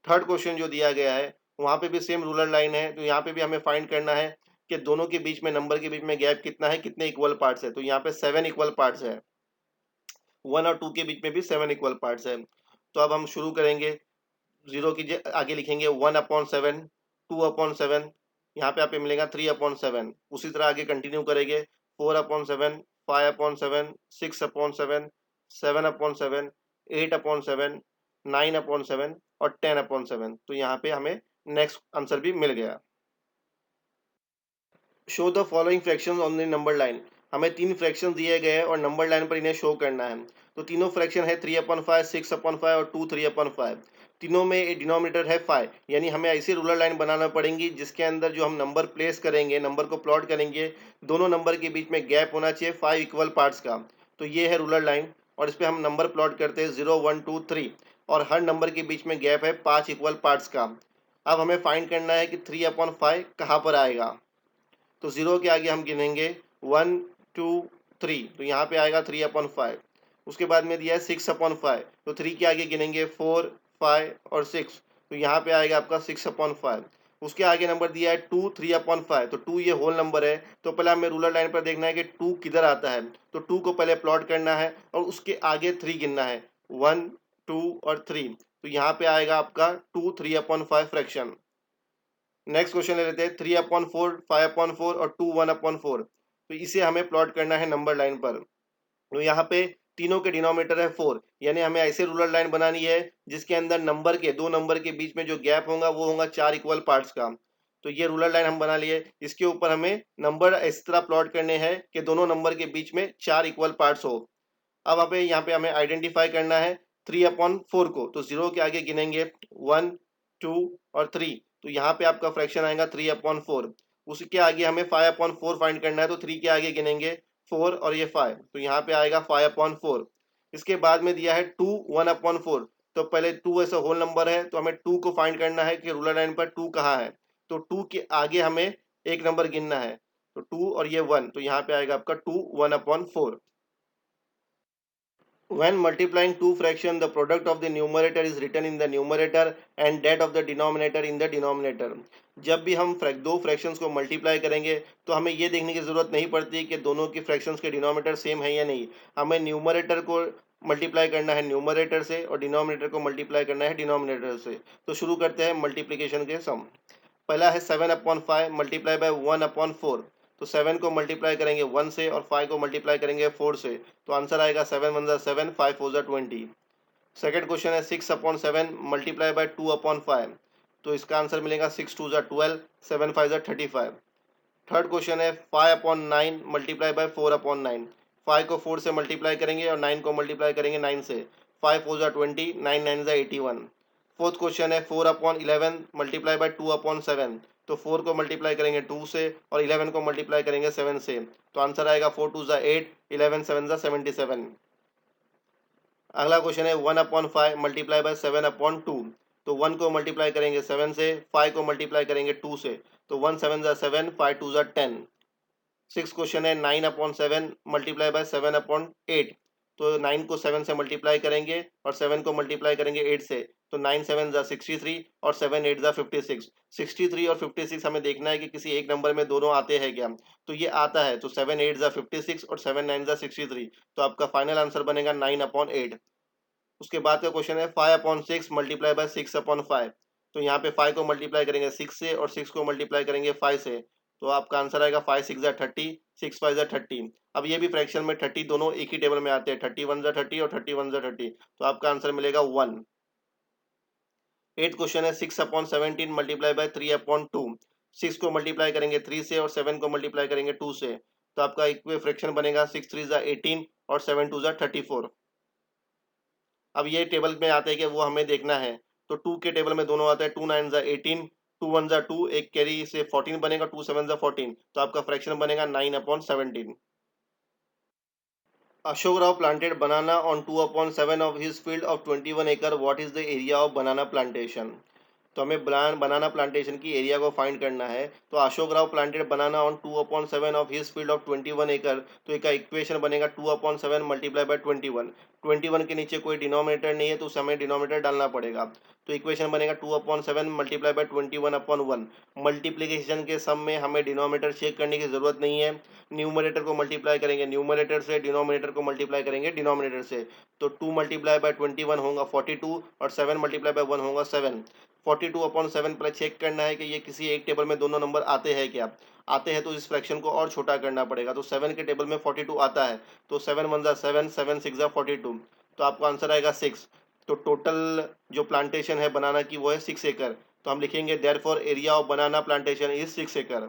थर्ड क्वेश्चन जो दिया गया है वहाँ पे भी सेम रूलर लाइन है, तो यहाँ पे भी हमें फाइंड करना है कि दोनों के बीच में नंबर के बीच में गैप कितना है, कितने इक्वल पार्ट्स है। तो यहाँ पे 7 इक्वल पार्ट्स है, 1 और 2 के बीच में भी 7 इक्वल पार्ट्स है। तो अब हम शुरू करेंगे, 0 की आगे लिखेंगे 1/7, 2/7, यहाँ पे आपको मिलेगा 3/7। उसी तरह आगे कंटिन्यू करेंगे 4/7, 5/7, 6/7, 7/7, 8/7, 9/7 और 10/7। तो यहाँ पे हमें नेक्स्ट आंसर भी मिल गया। Show the following fractions on the number line. हमें 3 फ्रैक्शन दिए गए हैं और नंबर लाइन पर इन्हें शो करना है। तो तीनों फ्रैक्शन है 3/5, 6/5 और 2 3/5। तीनों में डिनोमिनेटर है 5, यानी हमें ऐसी रूलर लाइन बनाना पड़ेगी जिसके अंदर जो हम नंबर प्लेस करेंगे, नंबर को प्लॉट करेंगे, दोनों नंबर के बीच में गैप होना चाहिए 5 इक्वल पार्ट्स का। तो ये है रूलर लाइन और इस पर हम नंबर प्लॉट करते हैं 0 1 2 3 और हर नंबर के बीच में गैप है 5 इक्वल पार्ट्स का। अब हमें फाइंड करना है कि 3/5 कहाँ पर आएगा। तो 0 के आगे हम गिनेंगे 1 2 3, तो यहाँ पे आएगा 3/5। उसके बाद में दिया है 6/5, तो 3 के आगे गिनेंगे 4 5 और 6, तो यहाँ पे आएगा आपका 6/5। उसके आगे नंबर दिया है 2 3/5, तो 2 ये होल नंबर है, तो पहले हमें रूलर लाइन पर देखना है कि 2 किधर आता है। तो 2 को पहले प्लॉट करना है और उसके आगे 3 गिनना है, 1 2 और 3, तो यहाँ पे आएगा आपका 2 3/5 फ्रैक्शन। नेक्स्ट क्वेश्चन ले लेते हैं 3/4, 5/4 और 2 1/4। तो इसे हमें प्लॉट करना है नंबर लाइन पर। तो यहाँ पे तीनों के डिनोमिनेटर है 4, यानी हमें ऐसे रूलर लाइन बनानी है जिसके अंदर नंबर के दो नंबर के बीच में जो गैप होगा वो होगा 4 इक्वल पार्ट्स का। तो ये रूलर लाइन हम बना लिए, इसके ऊपर हमें नंबर इस तरह प्लॉट करने हैं कि दोनों नंबर के बीच में 4 इक्वल पार्ट्स हो। अब हमें यहाँ पे हमें आइडेंटिफाई करना है 3/4 को, तो 0 के आगे गिनेंगे 1 2 और 3, तो यहाँ पे आपका फ्रैक्शन आएगा 3/4। उसके आगे हमें 5/4 फाइंड करना है, तो 3 के आगे गिनेंगे 4 और ये 5, तो यहाँ पे आएगा 5/4। इसके बाद में दिया है 2 1/4, तो पहले 2 ऐसा होल नंबर है, तो हमें 2 को फाइंड करना है कि रूलर लाइन पर 2 कहाँ है। तो 2 के आगे हमें एक नंबर गिनना है, तो 2 और ये 1, तो यहाँ पे आएगा आपका 2 1/4। When multiplying two fractions, the product of the numerator is written in the numerator and that of the denominator in the denominator. जब भी हम दो फ्रैक्शंस को मल्टीप्लाई करेंगे तो हमें ये देखने की ज़रूरत नहीं पड़ती कि दोनों की फ्रैक्शंस के डिनोमिनेटर सेम है या नहीं। हमें न्यूमरेटर को मल्टीप्लाई करना है न्यूमरेटर से और डिनोमिनेटर को मल्टीप्लाई करना है डिनोमिनेटर से। तो शुरू करते हैं मल्टीप्लिकेशन के सम। पहला है 7/5 मल्टीप्लाई बाय 1/4। तो 7 को मल्टीप्लाई करेंगे 1 से और 5 को मल्टीप्लाई करेंगे 4 से। तो आंसर आएगा 7 1 7, 5 4 20। सेकंड क्वेश्चन है 6/7 मल्टीप्लाई बाय 2/5। तो इसका आंसर मिलेगा 6 2 12, 7 5 35। थर्ड क्वेश्चन है 5/9 मल्टीप्लाई बाय 4/9। 5 को 4 से मल्टीप्लाई करेंगे और 9 को मल्टीप्लाई करेंगे 9 से। 5 4 20, 9 9 81। फोर्थ क्वेश्चन है 4/11 मल्टीप्लाई बाय 2/7। तो 4 को मल्टीप्लाई करेंगे 2 से और 11 को मल्टीप्लाई करेंगे 7 से। तो आंसर आएगा 4 2 8, 11 7 77। अगला क्वेश्चन है 1/5 मल्टीप्लाई बाय 7/2। तो 1 को मल्टीप्लाई करेंगे 7 से, 5 को मल्टीप्लाई करेंगे 2 से। तो 1 7 7, 5 2 10। सिक्स क्वेश्चन है 9/7 मल्टीप्लाई बाय 7/8। तो 9 को 7 से मल्टीप्लाई करेंगे और 7 को मल्टीप्लाई करेंगे 8 से। तो 9 7 63 और 7 8 56। 63 और 56 हमें देखना है कि किसी एक नंबर में दोनों आते हैं क्या। तो ये आता है, तो 7 8 56 और 7 9 63। तो आपका फाइनल आंसर बनेगा 9/8। उसके बाद का क्वेश्चन है 5/6 मल्टीप्लाई बाय 6/5। तो यहाँ पे 5 को मल्टीप्लाई करेंगे 6 से और 6 को मल्टीप्लाई करेंगे 5 से। तो आपका आंसर आएगा 5 6 30, 6 5 30। अब ये भी फ्रैक्शन में 30 दोनों एक ही टेबल में आते हैं, 31 30 और 31 30। तो आपका आंसर मिलेगा 1। एट क्वेश्चन है 6/17 मल्टीप्लाई बाय 3/2। 6 को मल्टीप्लाई करेंगे 3 से और 7 को मल्टीप्लाई करेंगे 2 से। तो आपका एक फ्रैक्शन बनेगा 6 3 18 और 7 2 34। अब ये टेबल में आते हैं कि वो हमें देखना है। तो 2 के टेबल में दोनों आते हैं, 2 9 18, 2 1 2, एक कैरी से 14 बनेगा, 2 7 14। तो आपका फ्रैक्शन बनेगा 9/17। Ashok Rao planted banana on 2/7 of his field of 21 acre. What is the area of banana plantation? तो हमें बनाना प्लांटेशन की एरिया को फाइंड करना है। तो Ashok Rao planted banana on 2/7 of his field of 21 एकड़। तो एक इक्वेशन बनेगा 2/7 मल्टीप्लाई बाय 21। 21 के नीचे कोई डिनोमिनेटर नहीं है तो उसे हमें डिनोमिनेटर डालना पड़ेगा। तो इक्वेशन बनेगा 2/7 मल्टीप्लाई बाय 21/1। मल्टीप्लीकेशन के सम में हमें डिनोमिनेटर चेक करने की जरूरत नहीं है। न्यूमरेटर को मल्टीप्लाई करेंगे न्यूमरेटर से, डिनोमिनेटर को मल्टीप्लाई करेंगे डिनोमिनेटर से। तो 2 मल्टीप्लाई बाय 21 होगा 42 और 7 मल्टीप्लाई बाय 1 होगा 7। 42/7 पहले चेक करना है कि ये किसी एक टेबल में दोनों नंबर आते हैं क्या। आते हैं तो इस फ्रैक्शन को और छोटा करना पड़ेगा। तो 7 के टेबल में 42 आता है। तो 7 1 7, 7 6 42। तो आपका आंसर आएगा 6। तो टोटल जो प्लांटेशन है बनाना की वो है 6 एकड़। तो हम लिखेंगे therefore area of banana plantation is 6 एकड़।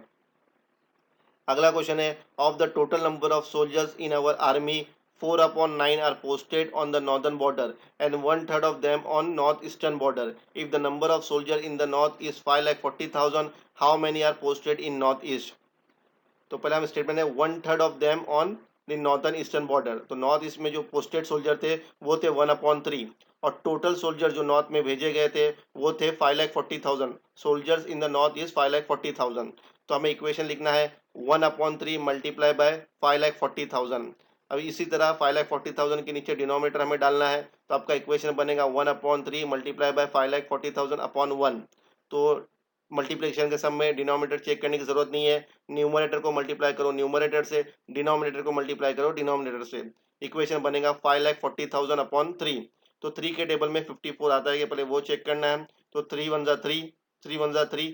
अगला क्वेश्चन है of the total number of soldiers in our army 4/9 are posted on the northern border and 1/3 of them on northeastern border. If the number of soldiers in the north is 5,40,000, how many are posted in northeast? तो पहले हम स्टेटमेंट है 1/3 of them on the northern eastern border. तो नॉर्थ ईस्ट में जो पोस्टेड सोल्जर थे वो थे 1/3 और टोटल सोल्जर जो नॉर्थ में भेजे गए थे वो थे 5,40,000। Soldiers in the North east 5,40,000। तो हमें इक्वेशन लिखना है 1/3 मल्टीप्लाई बाय 5,40,000। अभी इसी तरह 5,40,000 के नीचे डिनोमिनेटर हमें डालना है। तो आपका इक्वेशन बनेगा 1/3 मल्टीप्लाई बाय 5,40,000 अपॉन 1। तो मल्टीप्लिकेशन के सम में डिनोमिनेटर चेक करने की जरूरत नहीं है। न्यूमरेटर को मल्टीप्लाई करो न्यूमरेटर से, डिनोमिनेटर को मल्टीप्लाई करो डिनोमिनेटर से। इक्वेशन बनेगा 5,40,000 अपॉन 3। तो 3 के टेबल में 54 आता है कि पहले वो चेक करना है। तो 3 1 3, 3 1 3,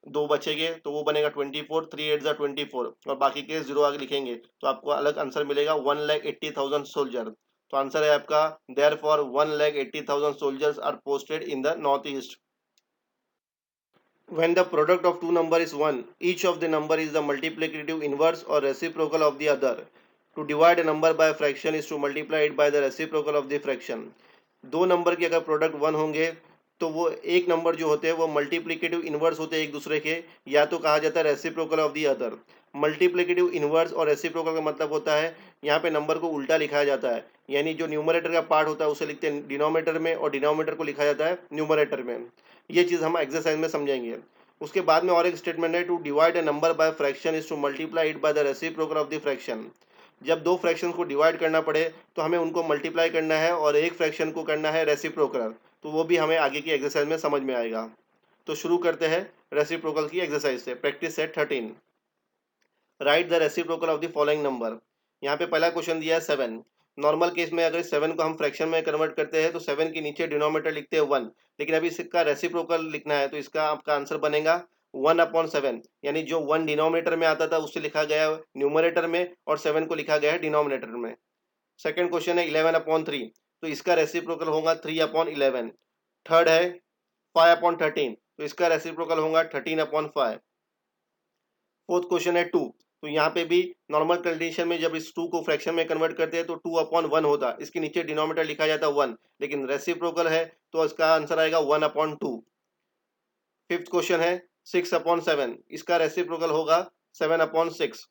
दो बचेंगे तो वो बनेगा 24, 3 8 24 और बाकी के जीरो आगे लिखेंगे तो आपको अलग आंसर मिलेगा 1,80,000 सोल्जर। तो आंसर है आपका therefore 1,80,000 soldiers are posted in the North East. When the product of two number is 1, each of the number is the multiplicative inverse or reciprocal of the other. To divide a number by a fraction is to multiply it by the reciprocal of the fraction. दो नंबर के अगर प्रोडक्ट 1 होंगे तो वो एक नंबर जो होते हैं वो मल्टीप्लिकेटिव इन्वर्स होते हैं एक दूसरे के, या तो कहा जाता है reciprocal of the other. Multiplicative inverse और रेसिप्रोकल का मतलब होता है यहाँ पे नंबर को उल्टा लिखाया जाता है, यानी जो न्यूमरेटर का पार्ट होता है उसे लिखते हैं डिनोमिनेटर में और डिनोमिनेटर को लिखा जाता है न्यूमरेटर में। ये चीज़ हम एक्सरसाइज में समझेंगे। उसके बाद में और एक स्टेटमेंट है to divide a number by fraction is to multiply it by the reciprocal of the fraction. जब दो फ्रैक्शंस को डिवाइड करना पड़े तो हमें उनको मल्टीप्लाई करना है और एक फ्रैक्शन को करना है रेसिप्रोकल, तो वो भी हमें आगे की एक्सरसाइज में समझ में आएगा। तो शुरू करते हैं रेसिप्रोकल की एक्सरसाइज से। Practice set 13, right the reciprocal of the following number. यहाँ पे पहला क्वेश्चन दिया है 7। नॉर्मल केस में अगर 7 को हम फ्रैक्शन में कन्वर्ट करते हैं तो 7 के नीचे डिनोमिनेटर लिखते हैं 1, लेकिन अभी इसका रेसिप्रोकल लिखना है तो इसका आपका आंसर बनेगा 1/7, यानी जो 1 डिनोमिनेटर में आता था उससे लिखा गया न्यूमरेटर में और 7 को लिखा गया है डिनोमिनेटर में। सेकंड क्वेश्चन है 11/3, तो इसका रेसिप्रोकल होगा 3/11। थर्ड है 5/13, तो इसका रेसिप्रोकल होगा 13/5। फोर्थ क्वेश्चन है 2, तो यहाँ पे भी नॉर्मल कंडीशन में जब इस 2 को फ्रैक्शन में कन्वर्ट करते हैं तो 2/1 होता है, इसके नीचे डिनोमिनेटर लिखा जाता है 1, लेकिन रेसिप्रोकल है तो इसका आंसर आएगा 1/2। फिफ्थ क्वेश्चन है 6/7, इसका रेसिप्रोकल होगा 7/6।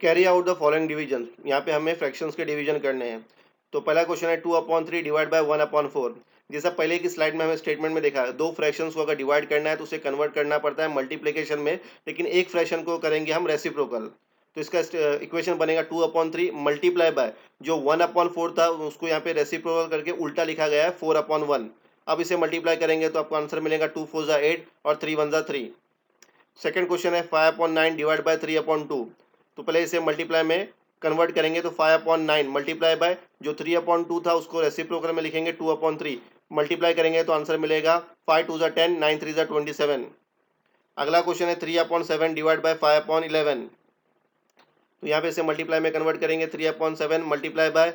Carry out the following division, यहाँ पे हमें फ्रैक्शंस के डिवीजन करने हैं। तो पहला क्वेश्चन है 2/3 डिवाइड बाय 1/4। जैसा पहले की स्लाइड में हमें स्टेटमेंट में देखा है, दो फ्रैक्शंस को अगर डिवाइड करना है तो उसे कन्वर्ट करना पड़ता है मल्टीप्लिकेशन में, लेकिन एक फ्रैक्शन को करेंगे हम रेसिप्रोकल। तो इसका इक्वेशन बनेगा 2/3 मल्टीप्लाई बाय जो 1/4 था उसको यहाँ पे रेसिप्रोकल करके उल्टा लिखा गया है 4/1। अब इसे मल्टीप्लाई करेंगे तो आपको आंसर मिलेगा 2 4 जा 8 और 3 1 जा 3। सेकंड क्वेश्चन है 5/9 डिवाइड बाय 3/2। तो पहले इसे मल्टीप्लाई में कन्वर्ट करेंगे तो 5/9 मल्टीप्लाई बाय जो 3/2 था उसको रेसिप्रोकल में लिखेंगे 2/3, मल्टीप्लाई करेंगे तो आंसर मिलेगा 5 2 जा 10 9 3 जा 27। अगला क्वेश्चन है 3/7 डिवाइड बाय 5/11। तो यहाँ पे इसे मल्टीप्लाई में कन्वर्ट करेंगे 3/7 मल्टीप्लाई बाय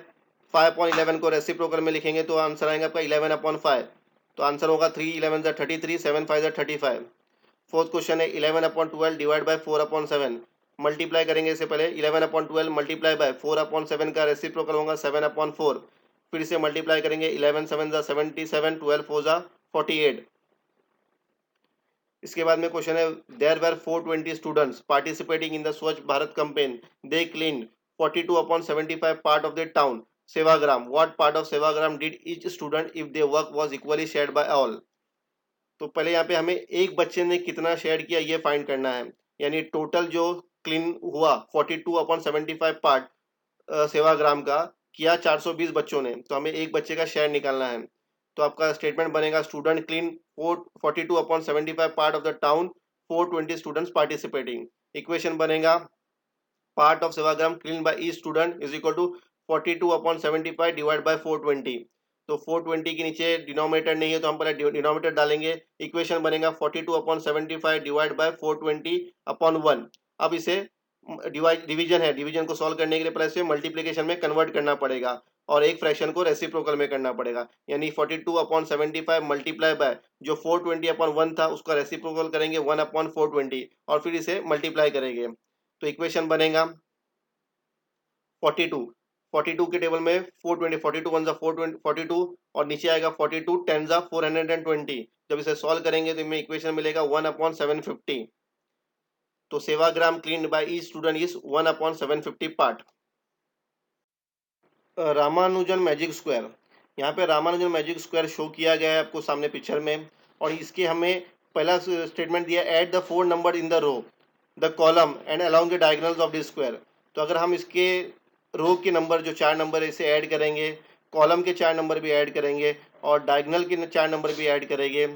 5/11 को रेसिप्रोकल में लिखेंगे तो आंसर आएगा आपका 11/5। तो आंसर होगा 3 11 जा 33 7 5 जा 35। फोर्थ क्वेश्चन है 11/12 डिवाइड बाय 4/7। मल्टीप्लाई करेंगे इससे पहले 11/12 मल्टीप्लाई बाय 4/7 का रेसिप्रोकल होगा 7/4। फिर से मल्टीप्लाई करेंगे 11 7 जा 77 12 4 जा 48। इसके बाद में क्वेश्चन है there were 420 students participating in the Swachh Bharat campaign, they clean 42/75 part of the town Sevagram, what part of Sevagram did each student if their work was equally shared by all. तो पहले यहाँ पे हमें एक बच्चे ने कितना शेयर किया ये फाइंड करना है, यानी टोटल जो क्लीन हुआ 42/75 पार्ट सेवाग्राम का किया 420 बच्चों ने, तो हमें एक बच्चे का शेयर निकालना है। तो आपका स्टेटमेंट बनेगा student clean 42/75 part of the town 420 students participating. Equation बनेगा part of Sevagram clean by each student is equal to 42/75 divide by 420। तो 420 के नीचे डिनोमिनेटर नहीं है तो हम पहले डिनोमिनेटर डालेंगे। इक्वेशन बनेगा 42/75 डिवाइड बाय 420/1। अब इसे डिवाइड डिवीजन है, डिवीजन को सॉल्व करने के लिए पहले इसे मल्टीप्लिकेशन में कन्वर्ट करना पड़ेगा और एक फ्रैक्शन को रेसिप्रोकल में करना पड़ेगा, यानी 42/75 मल्टीप्लाई बाय जो 420/1 था उसका रेसिप्रोकल करेंगे 1/420 और फिर इसे मल्टीप्लाई करेंगे। तो इक्वेशन बनेगा 42। 42 के टेबल में 420, 42 वन जा 420 42 और नीचे आएगा 42 10 जा 420। जब इसे सॉल्व करेंगे तो इनमें इक्वेशन मिलेगा 1/750। तो Sevagram cleaned bye each student is 1/750 part. Ramanujan magic square, यहाँ पे रामानुजन मैजिक स्क्वायर शो किया गया है आपको सामने पिक्चर में, और इसके हमें पहला स्टेटमेंट दिया add the 4 number in the row the column and along the diagonals of the square. तो अगर हम इसके रो के नंबर जो 4 नंबर है इसे ऐड करेंगे, कॉलम के 4 नंबर भी ऐड करेंगे और डायगोनल के 4 नंबर भी ऐड करेंगे,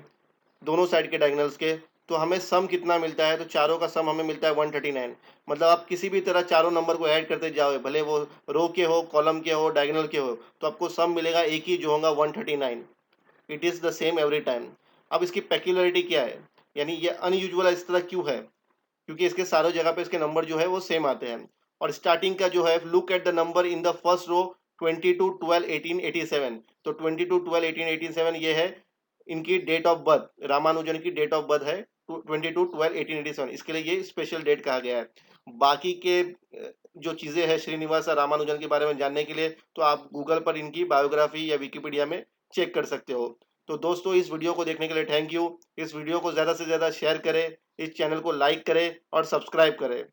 दोनों साइड के डायगोनल्स के, तो हमें सम कितना मिलता है, तो चारों का सम हमें मिलता है 139। मतलब आप किसी भी तरह चारों नंबर को ऐड करते जाओ, भले वो रो के हो, कॉलम के हो, डायगोनल के हो, तो आपको सम मिलेगा एक ही जो होगा 139। It is the same every time. अब इसकी पेक्यूलरिटी क्या है, यानी ये अनयूजुअल इस तरह क्यों है, क्योंकि इसके सारों जगह पे इसके नंबर जो है वो सेम आते हैं। और स्टार्टिंग का जो है look at the number in the first row 22 12 18 87। तो 22 12 18 87 ये है इनकी डेट ऑफ बर्थ, रामानुजन की डेट ऑफ बर्थ है 22 12 1887, इसके लिए ये स्पेशल डेट कहा गया है। बाकी के जो चीज़ें हैं श्रीनिवास रामानुजन के बारे में जानने के लिए तो आप गूगल पर इनकी बायोग्राफी या विकिपीडिया में चेक कर सकते हो। तो दोस्तों इस वीडियो को देखने के लिए थैंक यू। इस वीडियो को ज़्यादा से ज़्यादा शेयर करें, इस चैनल को लाइक करें और सब्सक्राइब करें।